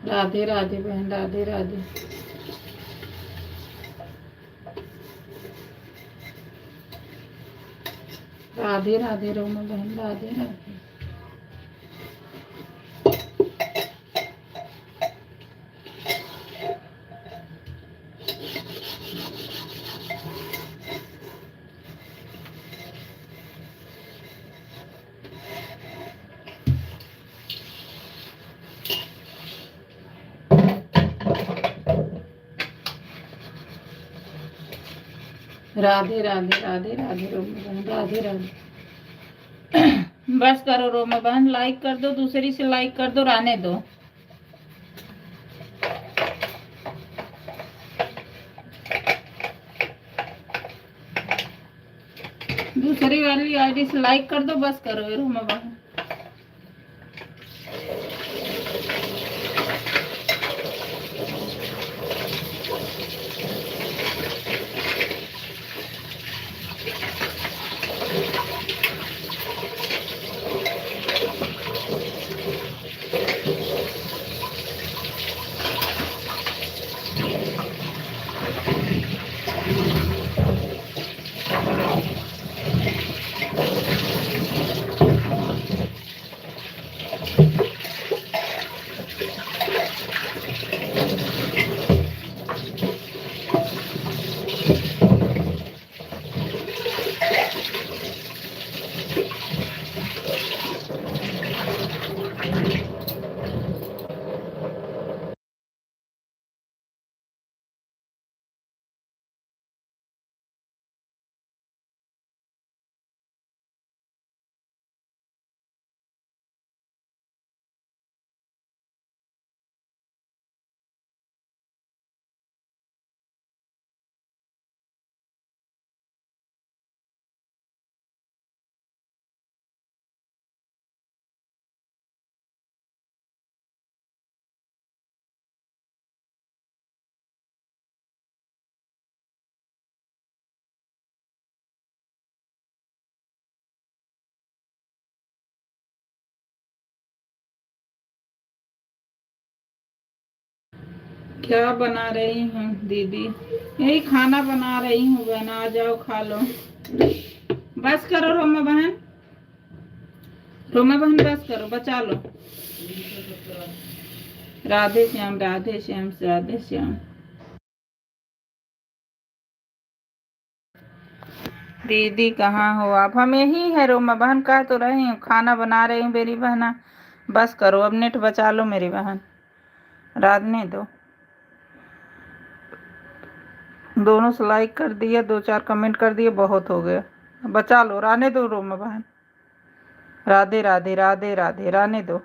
राधे राधे बहन, राधे राधे। राधे राधे रोमा बहन, राधे राधे। राधे राधे राधे राधे रोमा बहन, राधे राधे। बस करो रोमा बहन, लाइक कर दो, दूसरी से लाइक कर दो, रहने दो। दूसरी वाली आईडी से लाइक कर दो, बस करो रोमा बहन। क्या बना रही हूँ दीदी? यही खाना बना रही हूँ बहन, आ जाओ खा लो। बस करो रोमा बहन, रोमा बहन बस करो, बचा लो। राधे श्याम राधे श्याम राधे श्याम। दीदी कहाँ हो आप? हम यही है रोमा बहन, कह तो रही हूँ खाना बना रही हूँ मेरी बहना। बस करो अब, नेट बचा लो मेरी बहन, राधने दो। दोनों से लाइक कर दिया, 2-4 कमेंट कर दिए, बहुत हो गया, बचा लो, रहने दो रोमा बहन। राधे राधे राधे राधे, रहने दो।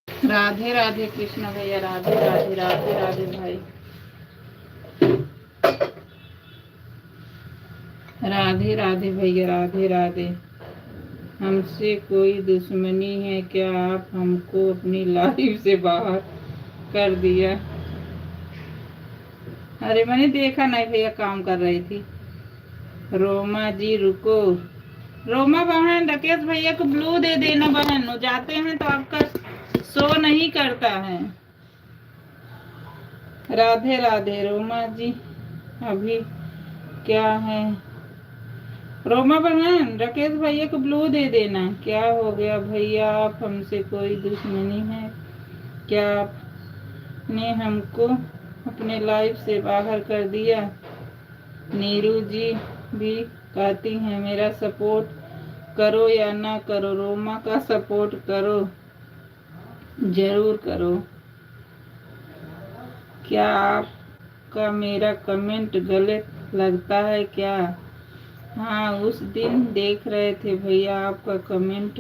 राधे राधे कृष्ण भैया, राधे राधे राधे राधे भाई, राधे राधे भैया, राधे राधे। हमसे कोई दुश्मनी है क्या? आप हमको अपनी लाइफ से बाहर कर दिया। अरे मैंने देखा नहीं भैया, काम कर रही थी। रोमा जी रुको, रोमा बहन राकेश भैया को ब्लू दे देना बहन, वो जाते हैं तो आपका शो नहीं करता है। राधे राधे रोमा जी, अभी क्या है? रोमा बहन राकेश भैया को ब्लू दे देना। क्या हो गया भैया, आप हमसे कोई दुश्मनी है क्या? आपने हमको अपने लाइफ से बाहर कर दिया। नीरू जी भी कहती हैं मेरा सपोर्ट करो या ना करो, रोमा का सपोर्ट करो, जरूर करो। क्या आपका मेरा कमेंट गलत लगता है क्या? हाँ, उस दिन देख रहे थे भैया, आपका कमेंट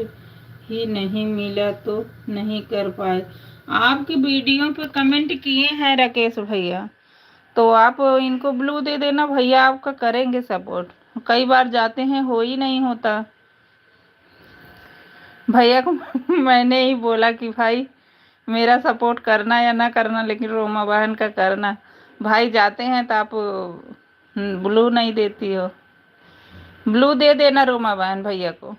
ही नहीं मिला तो नहीं कर पाए। आपकी वीडियो पे कमेंट किए हैं राकेश भैया, तो आप इनको ब्लू दे देना भैया, आपका करेंगे सपोर्ट। कई बार जाते हैं, हो ही नहीं होता। भैया को मैंने ही बोला कि भाई मेरा सपोर्ट करना या ना करना, लेकिन रोमा बहन का करना। भाई जाते हैं तो आप ब्लू नहीं देती हो। ब्लू दे देना रोमा बहन भैया को।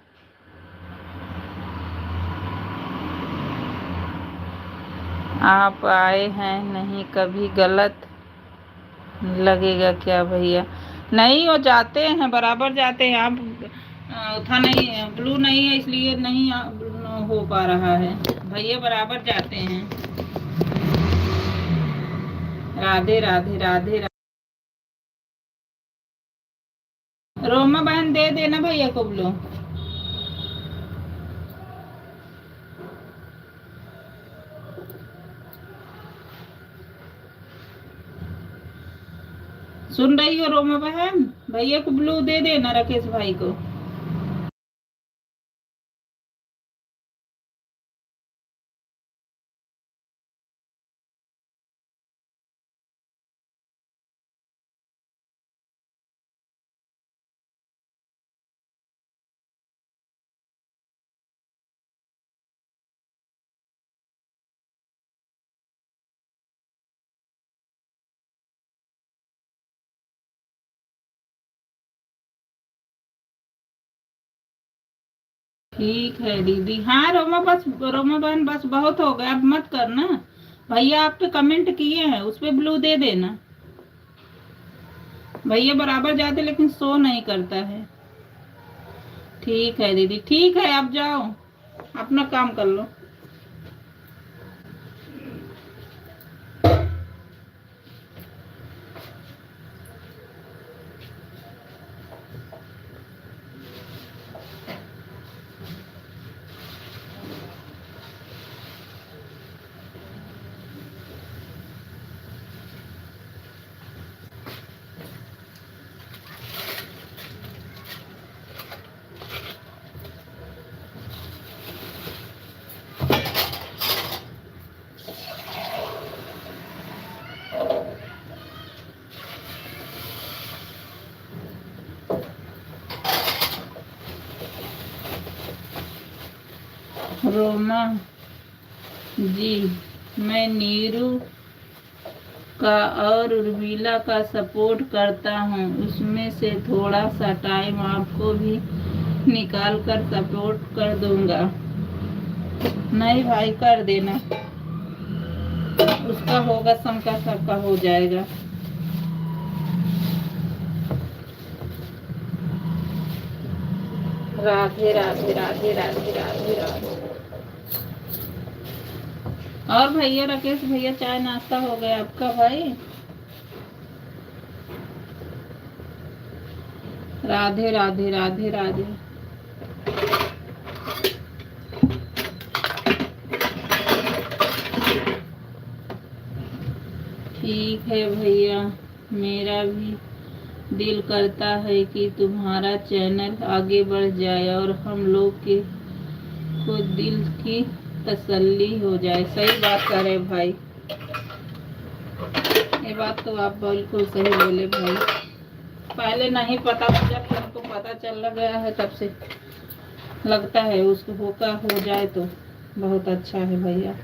आप आए हैं नहीं, कभी गलत लगेगा क्या भैया? नहीं, वो जाते हैं, बराबर जाते हैं। आप था नहीं, ब्लू नहीं है इसलिए नहीं हो पा रहा है। भैया बराबर जाते हैं। राधे राधे राधे राधे। रोमा बहन दे देना भैया को ब्लू। सुन रही हो रोमा बहन? भैया को ब्लू दे देना, राकेश भाई को। ठीक है दीदी। हाँ रोमा, बस रोमा बहन, बस बहुत हो गया, अब मत करना। भैया आप पे कमेंट किए हैं, उस पे ब्लू दे देना। भैया बराबर जाते लेकिन शो नहीं करता है। ठीक है दीदी, ठीक है, आप जाओ अपना काम कर लो। रोमा जी, मैं नीरू का और उर्मिला का सपोर्ट करता हूँ, उसमें से थोड़ा सा टाइम आपको भी निकाल कर सपोर्ट कर दूंगा। नहीं भाई, कर देना, उसका होगा सबका, सबका हो जाएगा। राधे राधे राधे राधे राधे राधे। और भैया राकेश भैया, चाय नाश्ता हो गया आपका भाई? राधे राधे राधे राधे। ठीक है भैया, मेरा भी दिल करता है कि तुम्हारा चैनल आगे बढ़ जाए और हम लोग के को दिल की तसल्ली हो जाए। सही बात कर रहे भाई, ये बात तो आप बिल्कुल सही बोले भाई। पहले नहीं पता था, जब हमको पता चल गया है तब से लगता है उसको होका हो जाए तो बहुत अच्छा है भैया।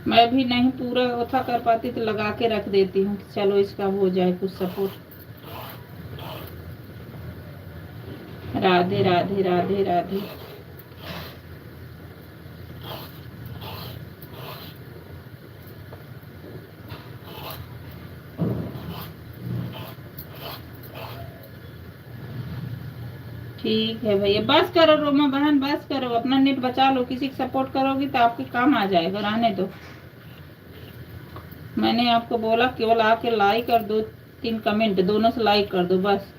मैं भी नहीं पूरा होता कर पाती तो लगा के रख देती हूँ, चलो इसका हो जाए कुछ सपोर्ट। राधे राधे राधे राधे। ठीक है भैया, बस करो रोमा बहन, बस करो, अपना नेट बचा लो। किसी का सपोर्ट करोगी तो आपके काम आ जाएगा, रहने दो। मैंने आपको बोला केवल आके लाइक और 2-3 कमेंट, दोनों से लाइक कर दो बस।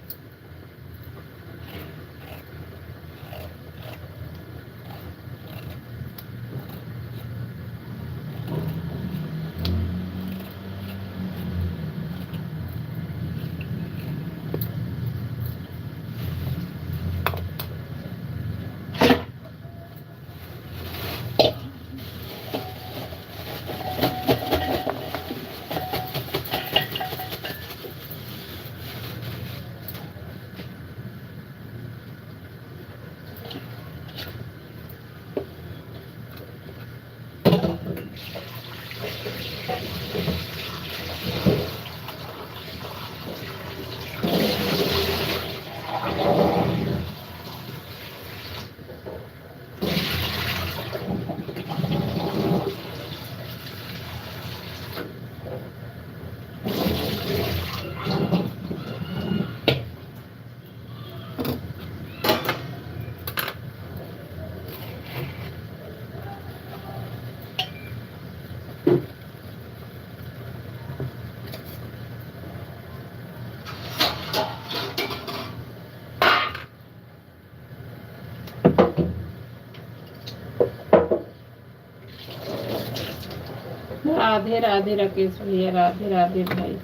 राधे राधे राकेश भैया, राधे राधे भाई।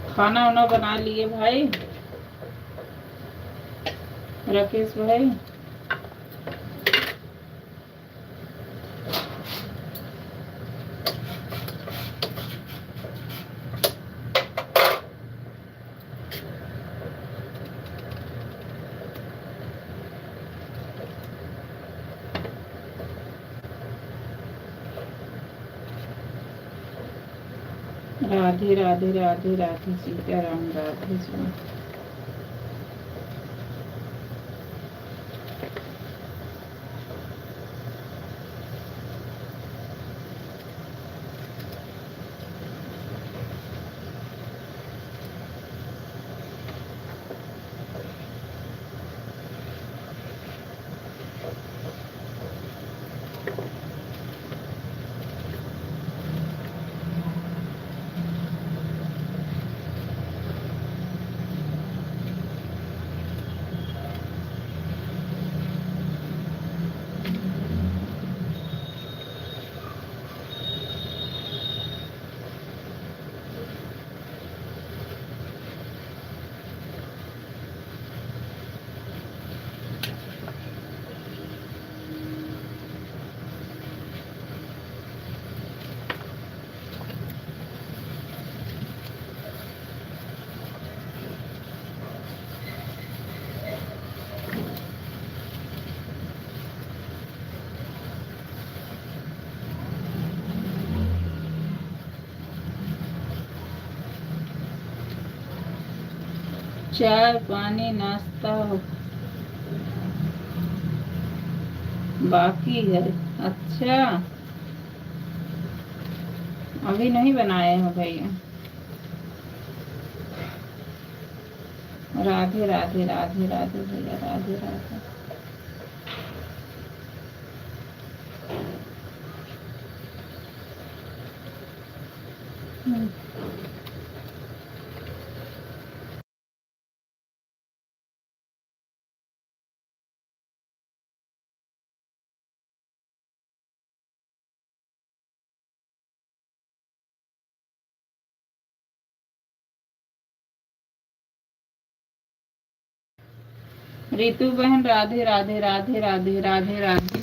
खाना वाना बना लिए भाई राकेश भाई? राधे राधे राधे राधे सीताराम, राधे श्याम। चाय पानी नाश्ता बाकी है। अच्छा, अभी नहीं बनाए हो भैया? राधे राधे राधे राधे भैया, राधे राधे। रितु बहन राधे राधे राधे राधे राधे राधे।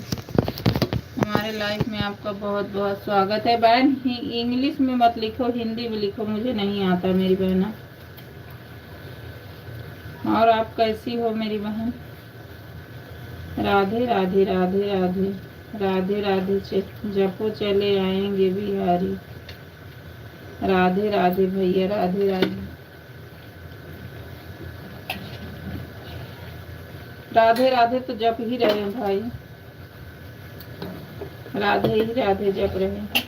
हमारे लाइफ में आपका बहुत बहुत स्वागत है। बहन इंग्लिश में मत लिखो, हिंदी में लिखो, मुझे नहीं आता मेरी बहना। और आप कैसी हो मेरी बहन? राधे राधे राधे राधे राधे राधे। जपो चले आएंगे बिहारी। राधे राधे भैया, राधे राधे राधे राधे। तो जप ही रहे हैं भाई, राधे ही राधे जप रहे हैं।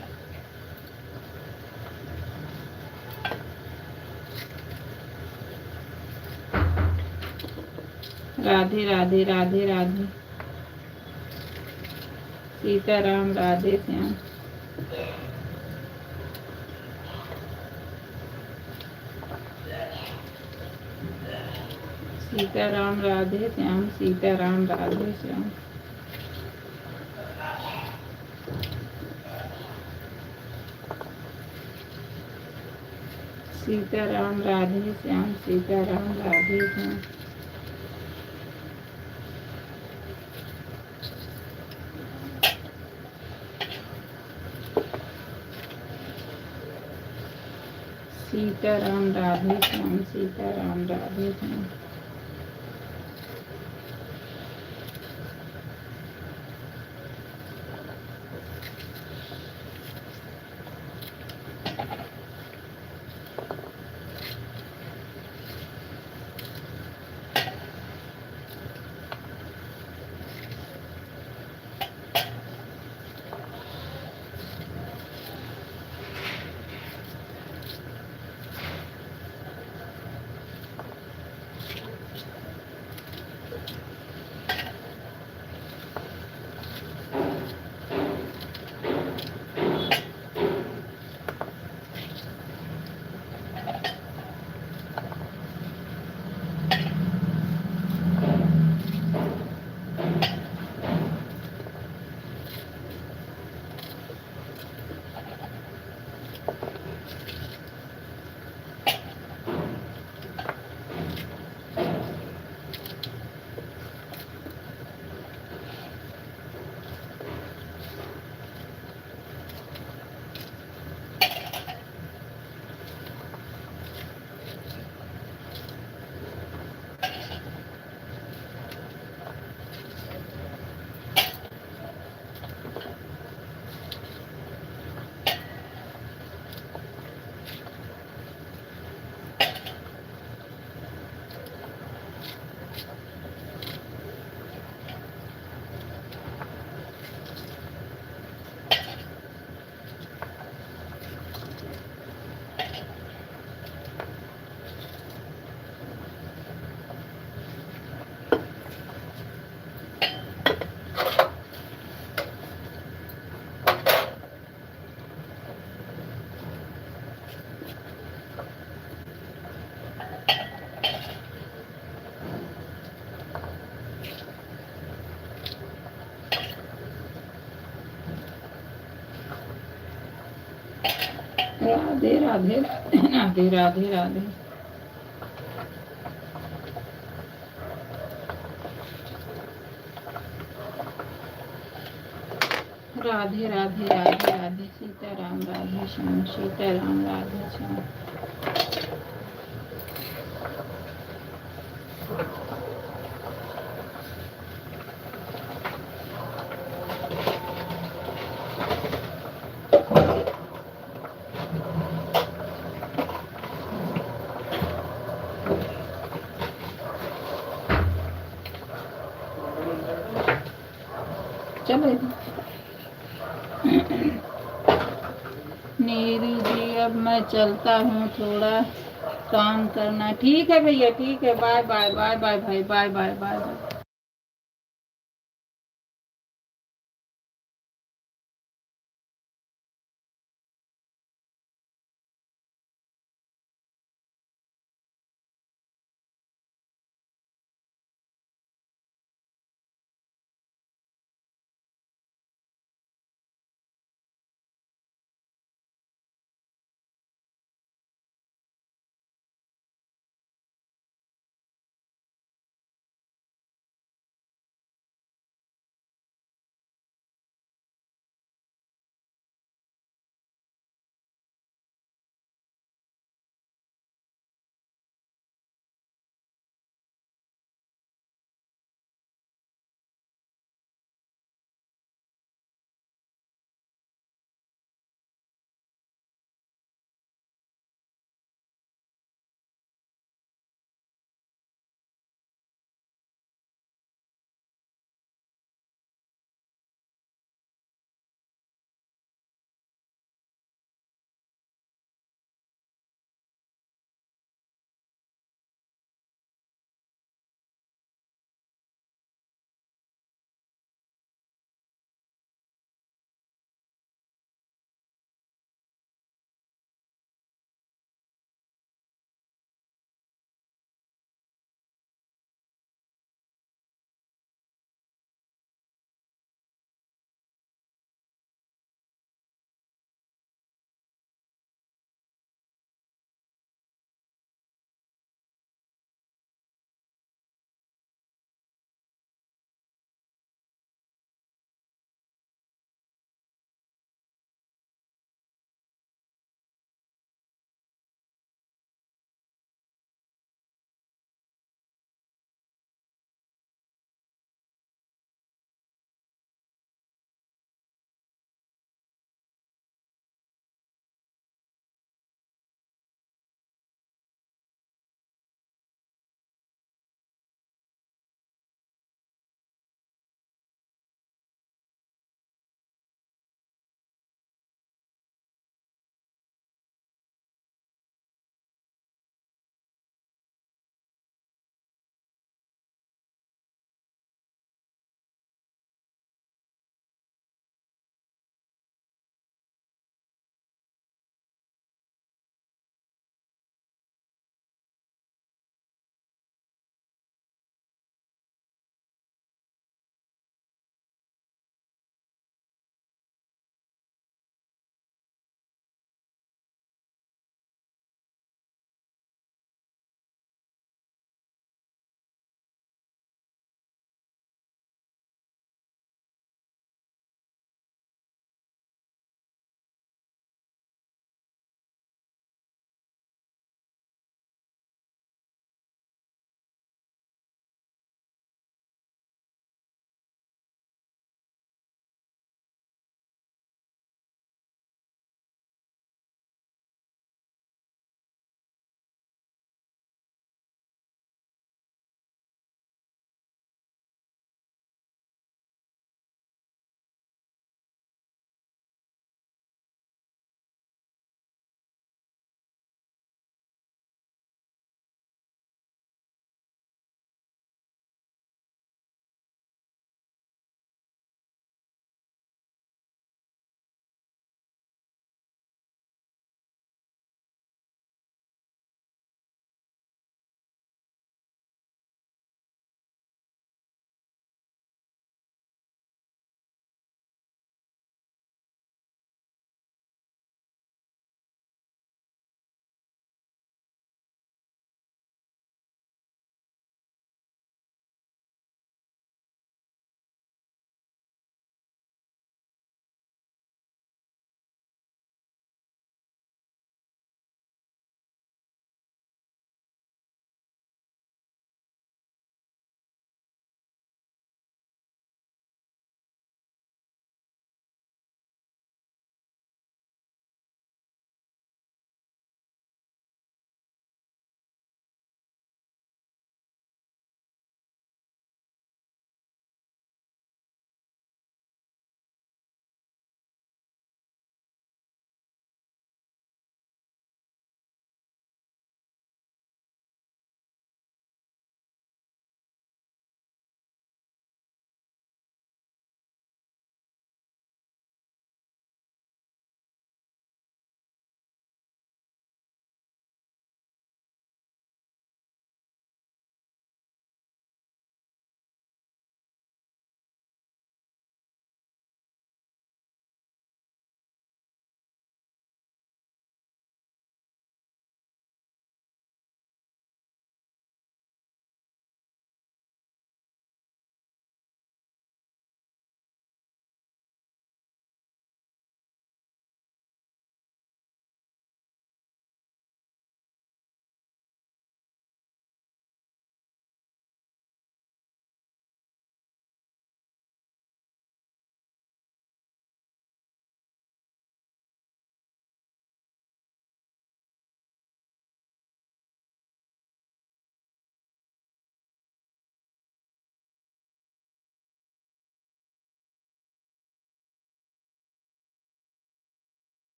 राधे राधे राधे राधे सीताराम, राधे श्याम। सीताराम राधे श्याम, सीताराम राधे श्याम। सीताराम राधे श्याम, सीताराम राधे श्याम। सीताराम राधे श्याम, सीताराम राधे श्याम। राधे राधे राधे राधे राधे। राधे राधे राधे राधे। सीताराम राधे श्याम, सीताराम राधे श्याम। चलो नीरू जी, अब मैं चलता हूँ, थोड़ा काम करना। ठीक है भैया, ठीक है। बाय बाय बाय बाय भाई, bye bye bye bye.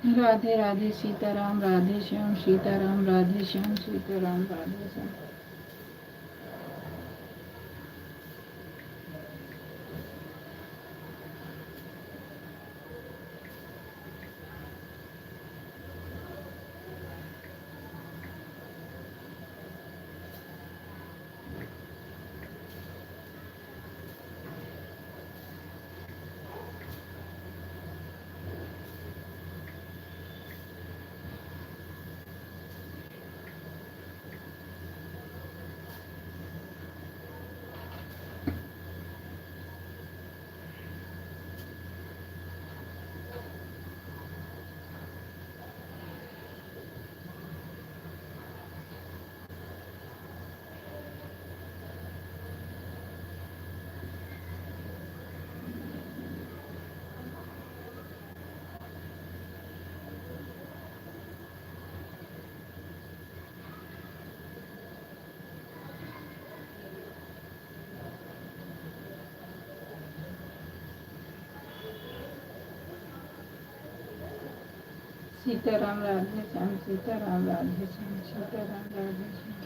Radhe Radhe Sitaram Radhe Shyam Sitaram Radhe Shyam Sitaram Radhe Shyam. Sitaram Radhe Shyam Sitaram Radhe Shyam Sitaram Radhe Shyam.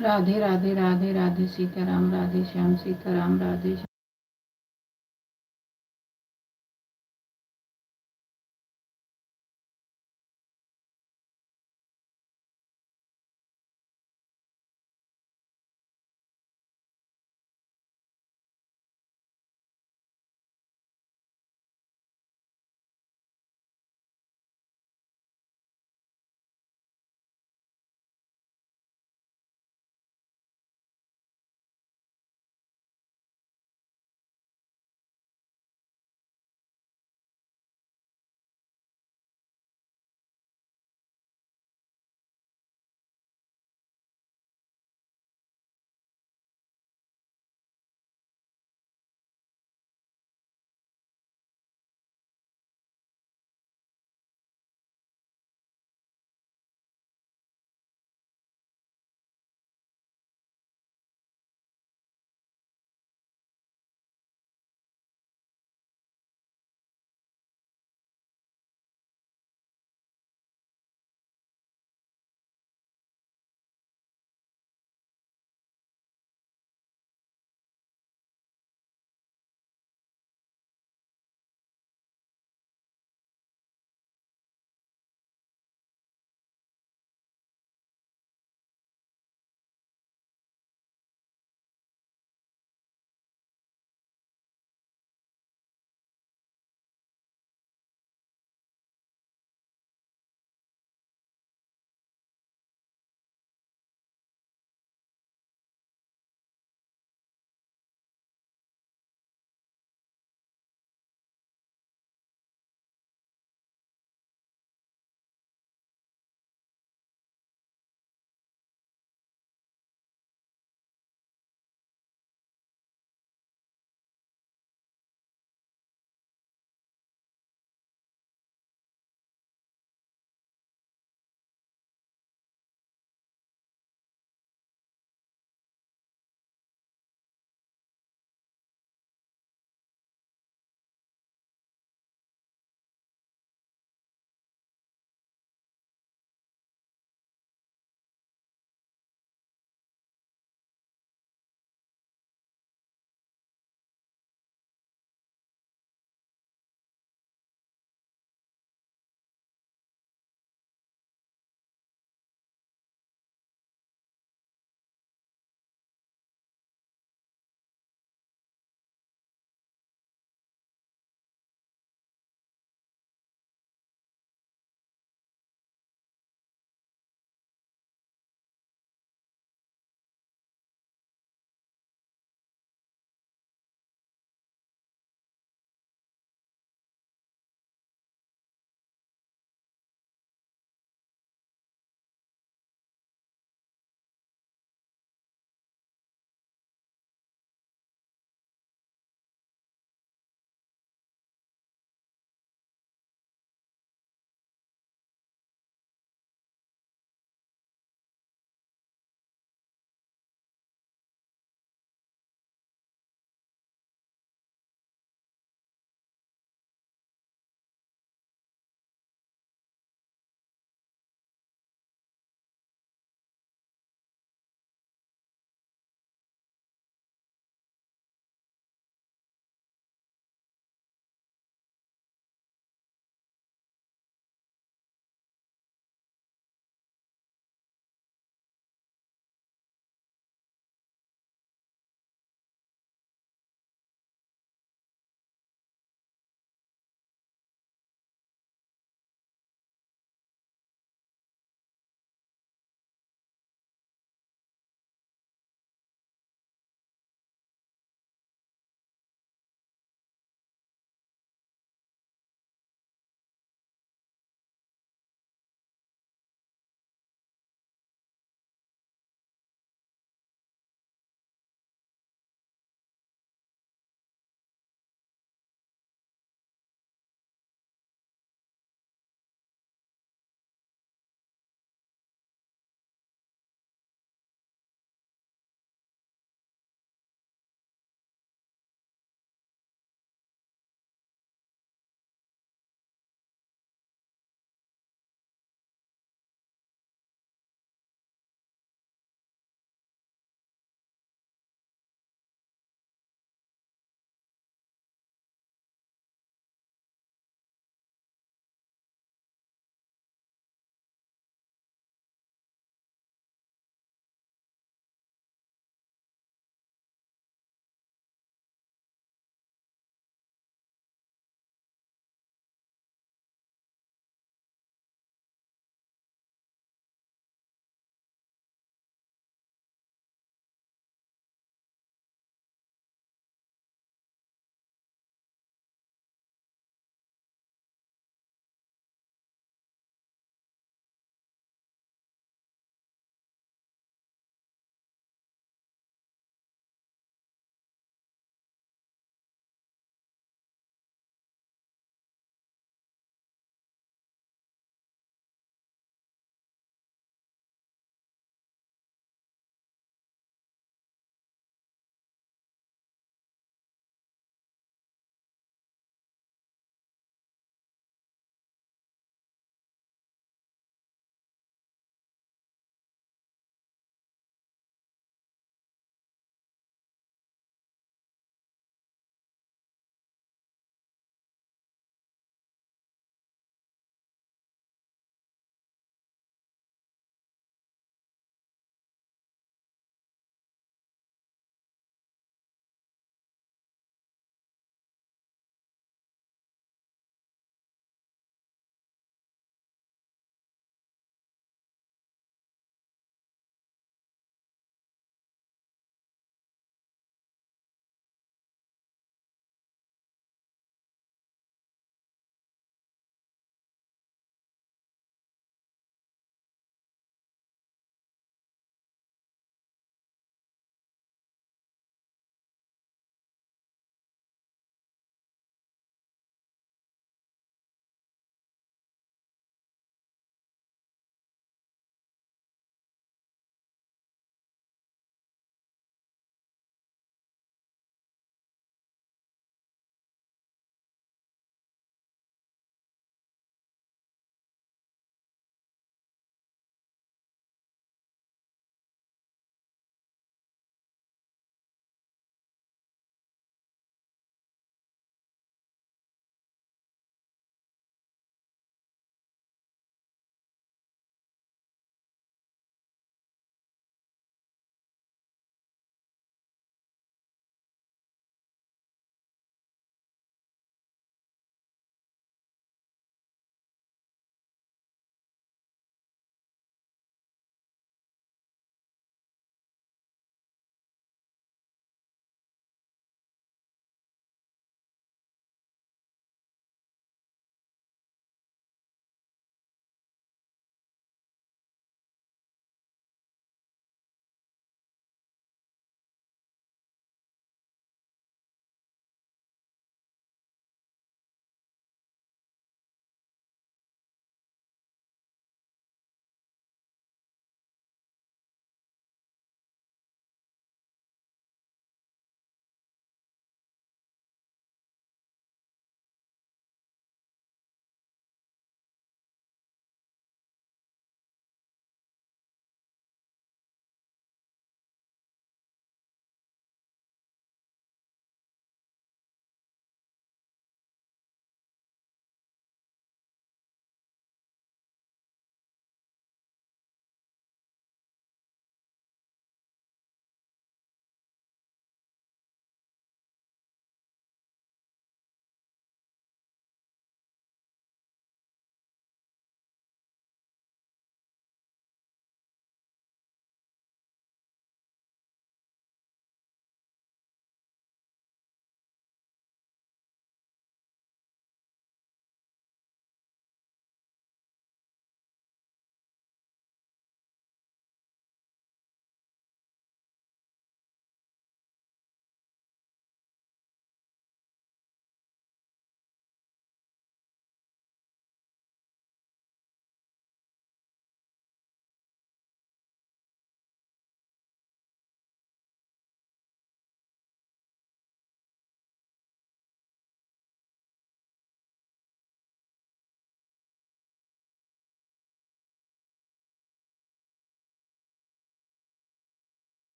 Radhe Radhe Radhe Radhe Sitaram Radhe Shyam Sitaram Radhe Shyam.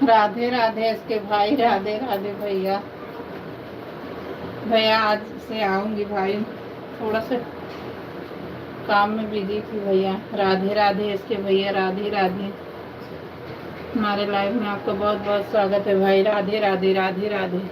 Radhe Radhe इसके भाई, राधे राधे भैया। भैया आज से आऊंगी भाई, थोड़ा सा काम में बिजी थी भैया। राधे राधे इसके भैया, राधे राधे। हमारे लाइव में आपका बहुत बहुत स्वागत है भाई। राधे राधे, राधे राधे।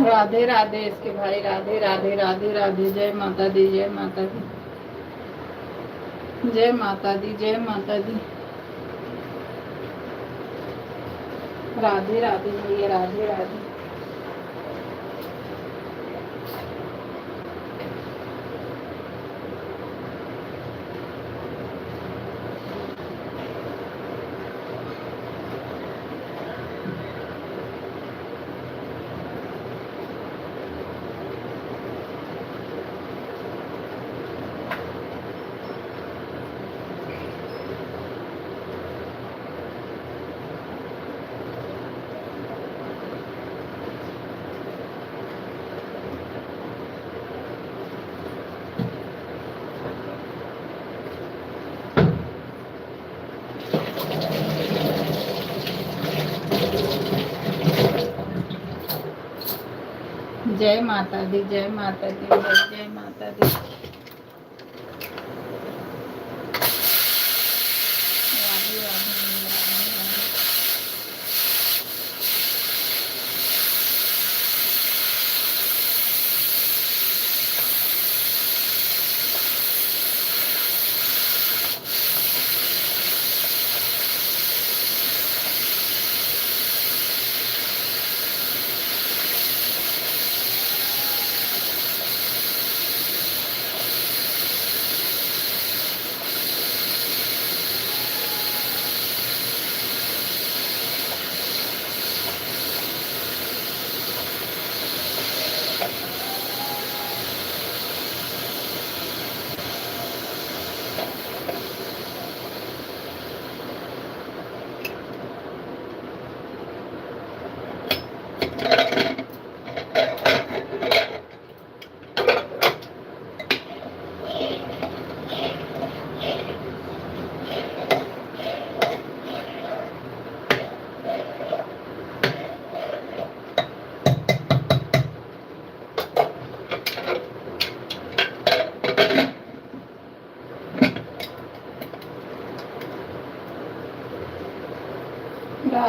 राधे राधे इसके भाई, राधे राधे, राधे राधे। जय माता दी, जय माता दी, जय माता दी, जय माता दी। राधे राधे भैया, राधे राधे। जय माता दी, जय माता दी, जय माता दी। राधे राधे, राधे राधे।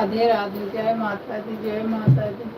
राधे राधे, जय माता दी, जय माता दी।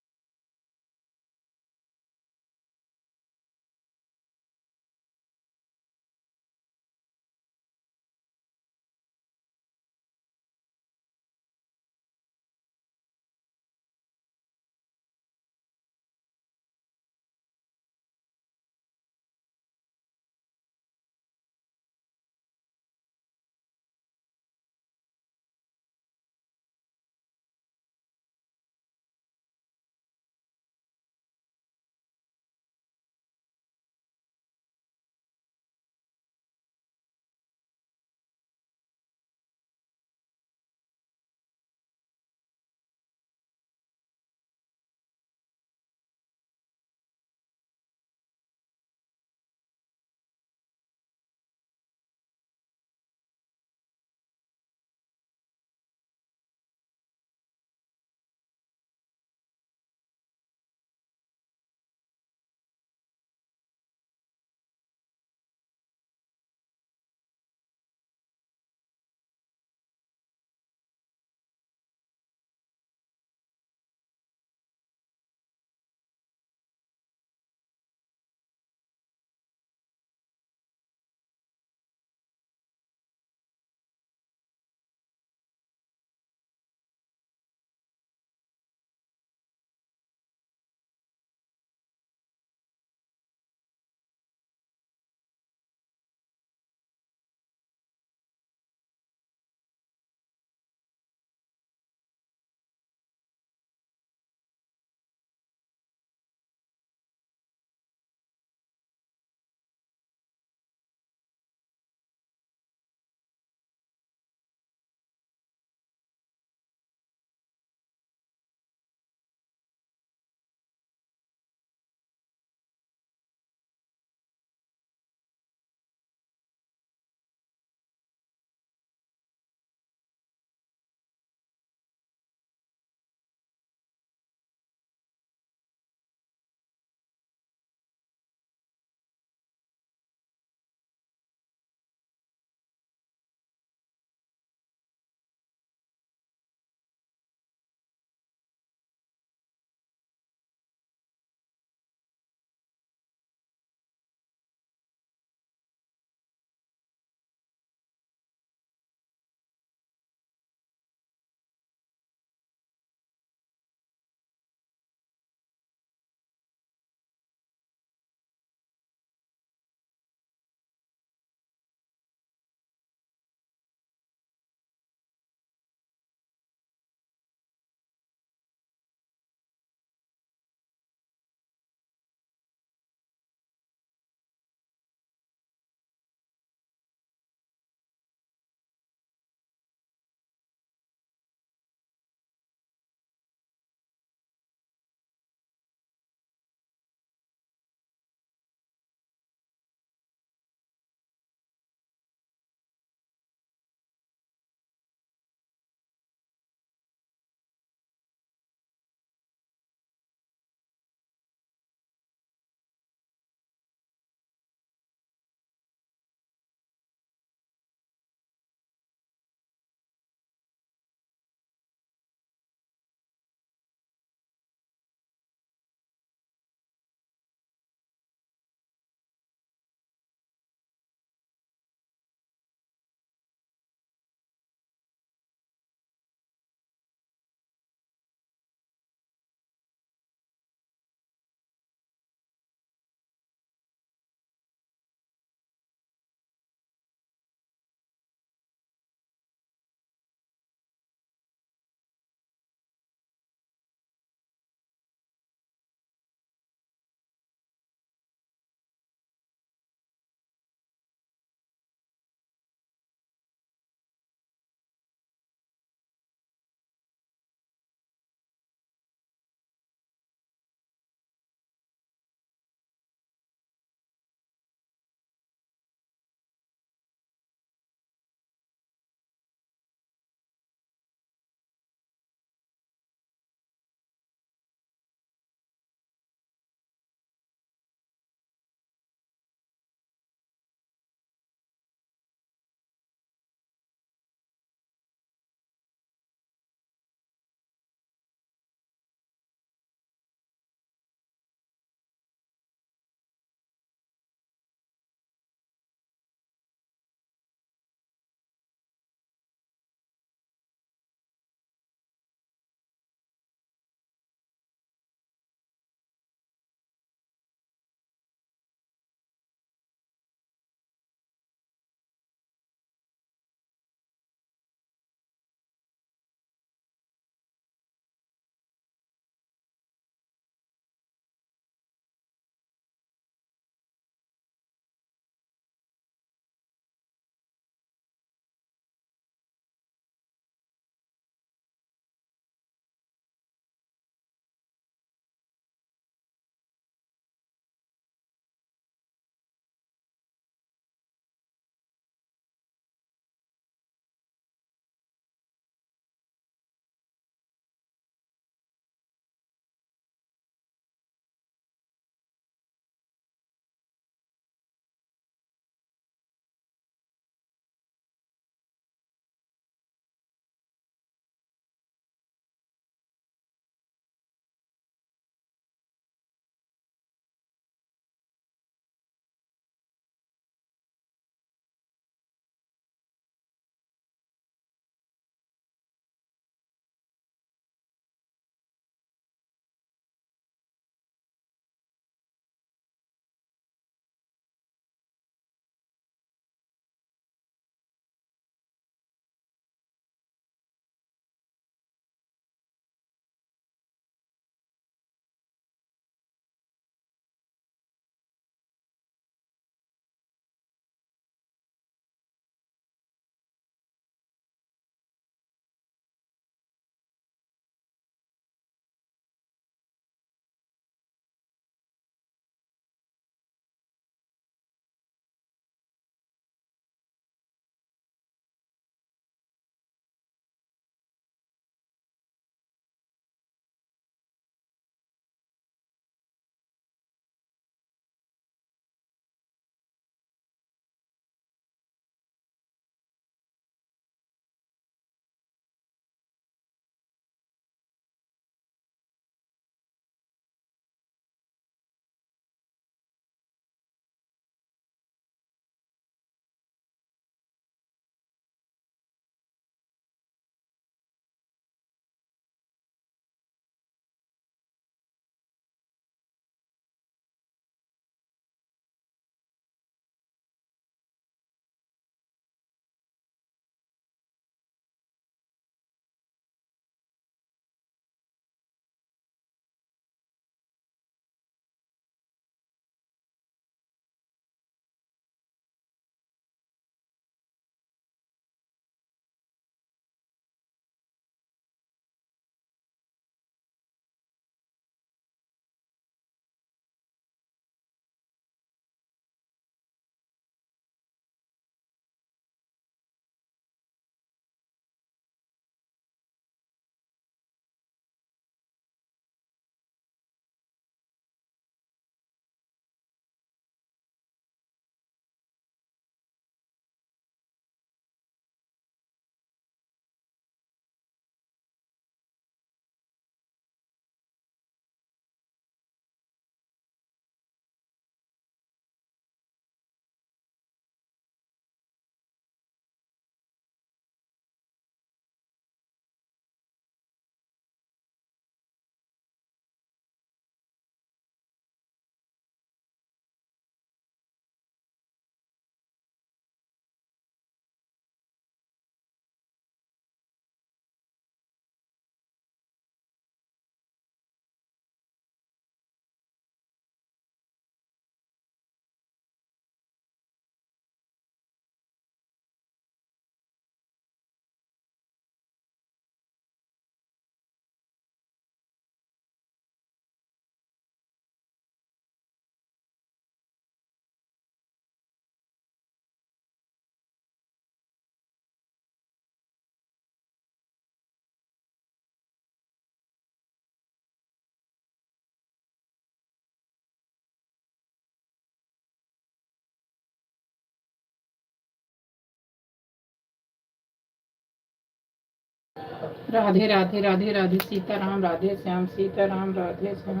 राधे राधे राधे राधे सीताराम राधे श्याम सीताराम राधे श्याम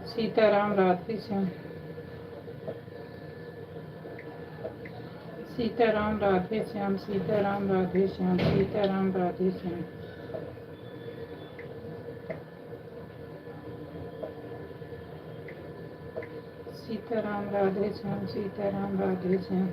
सीताराम राधे श्याम सीताराम राधे श्याम सीताराम राधे श्याम सीताराम राधे श्याम सीताराम राधे श्याम सीताराम राधे श्याम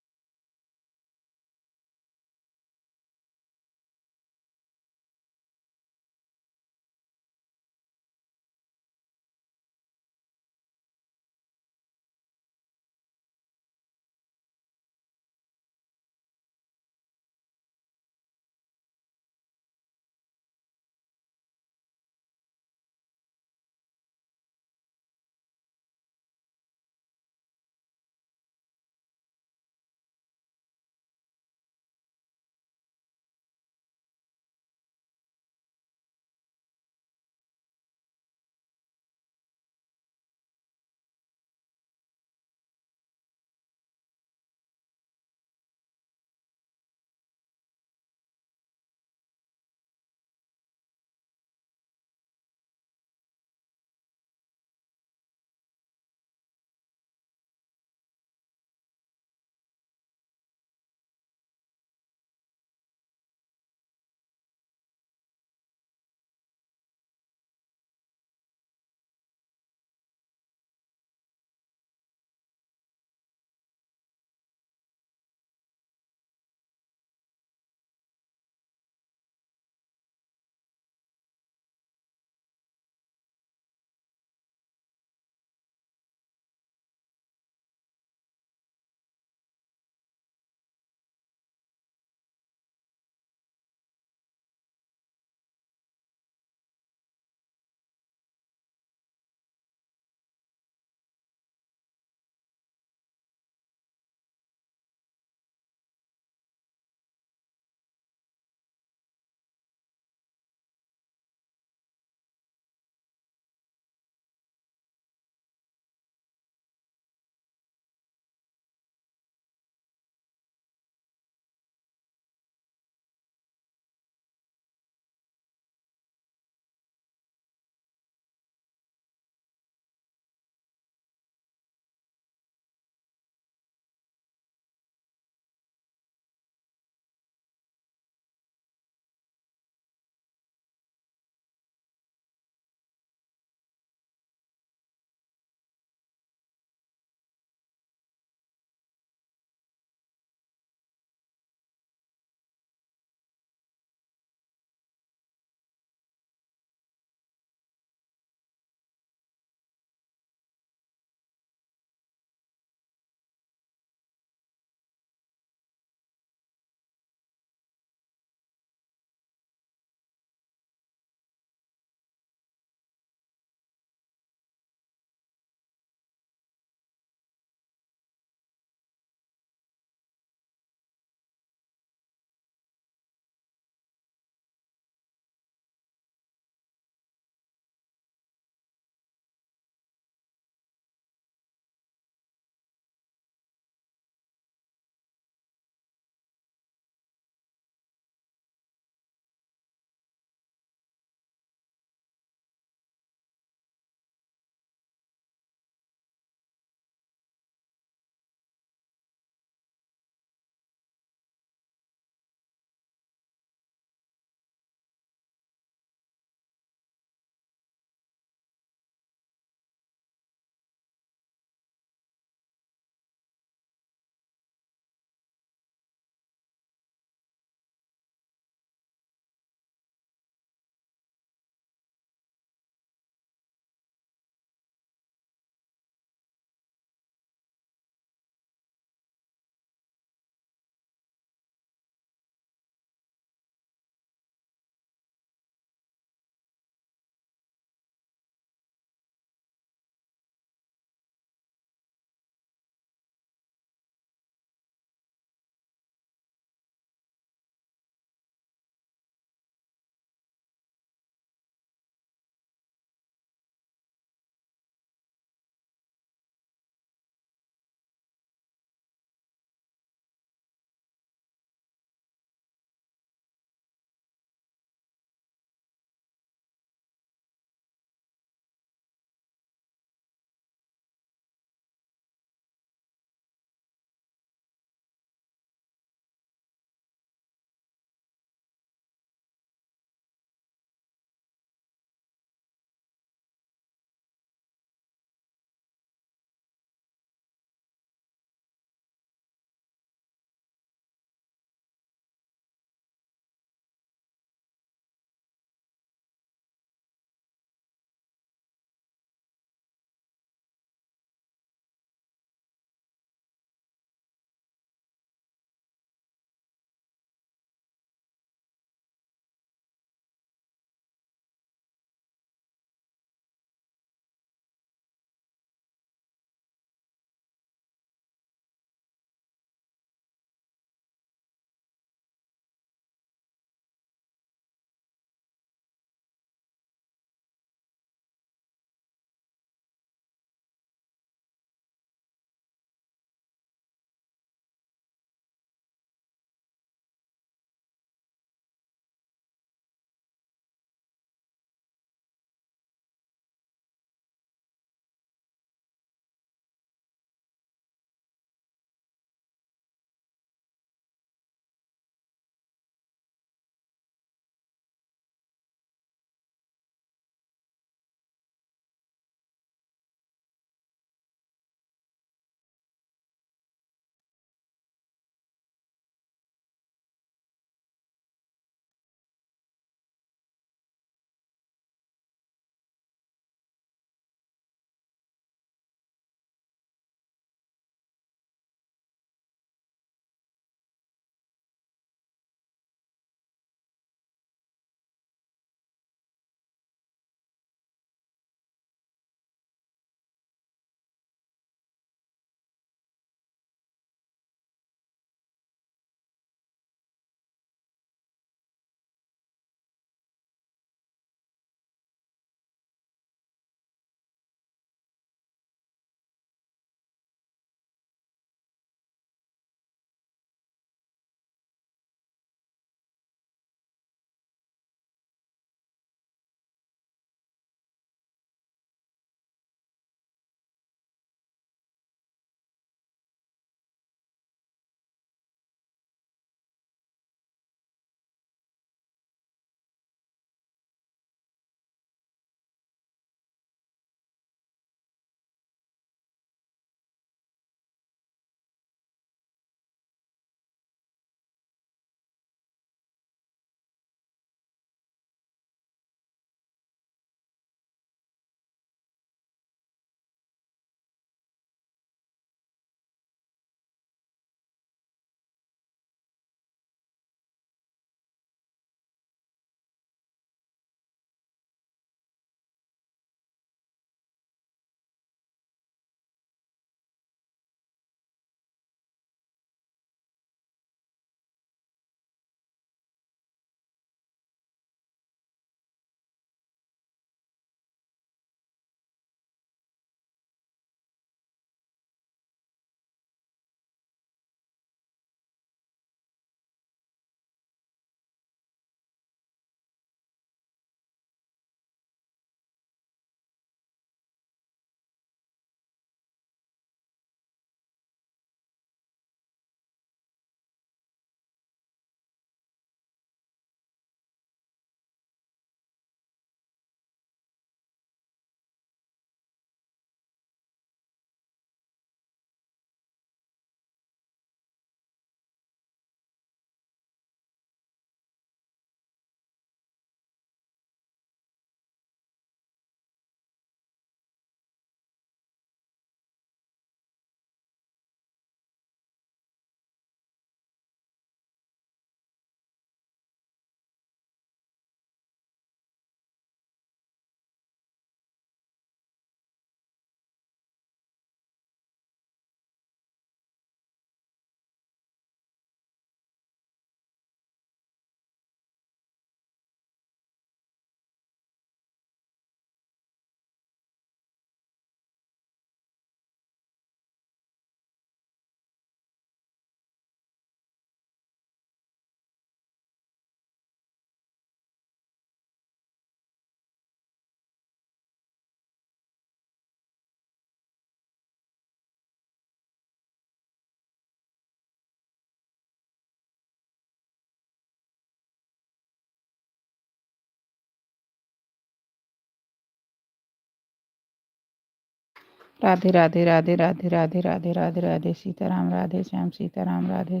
राधे राधे राधे राधे राधे राधे राधे राधे सीताराम राधे श्याम सीताराम राधे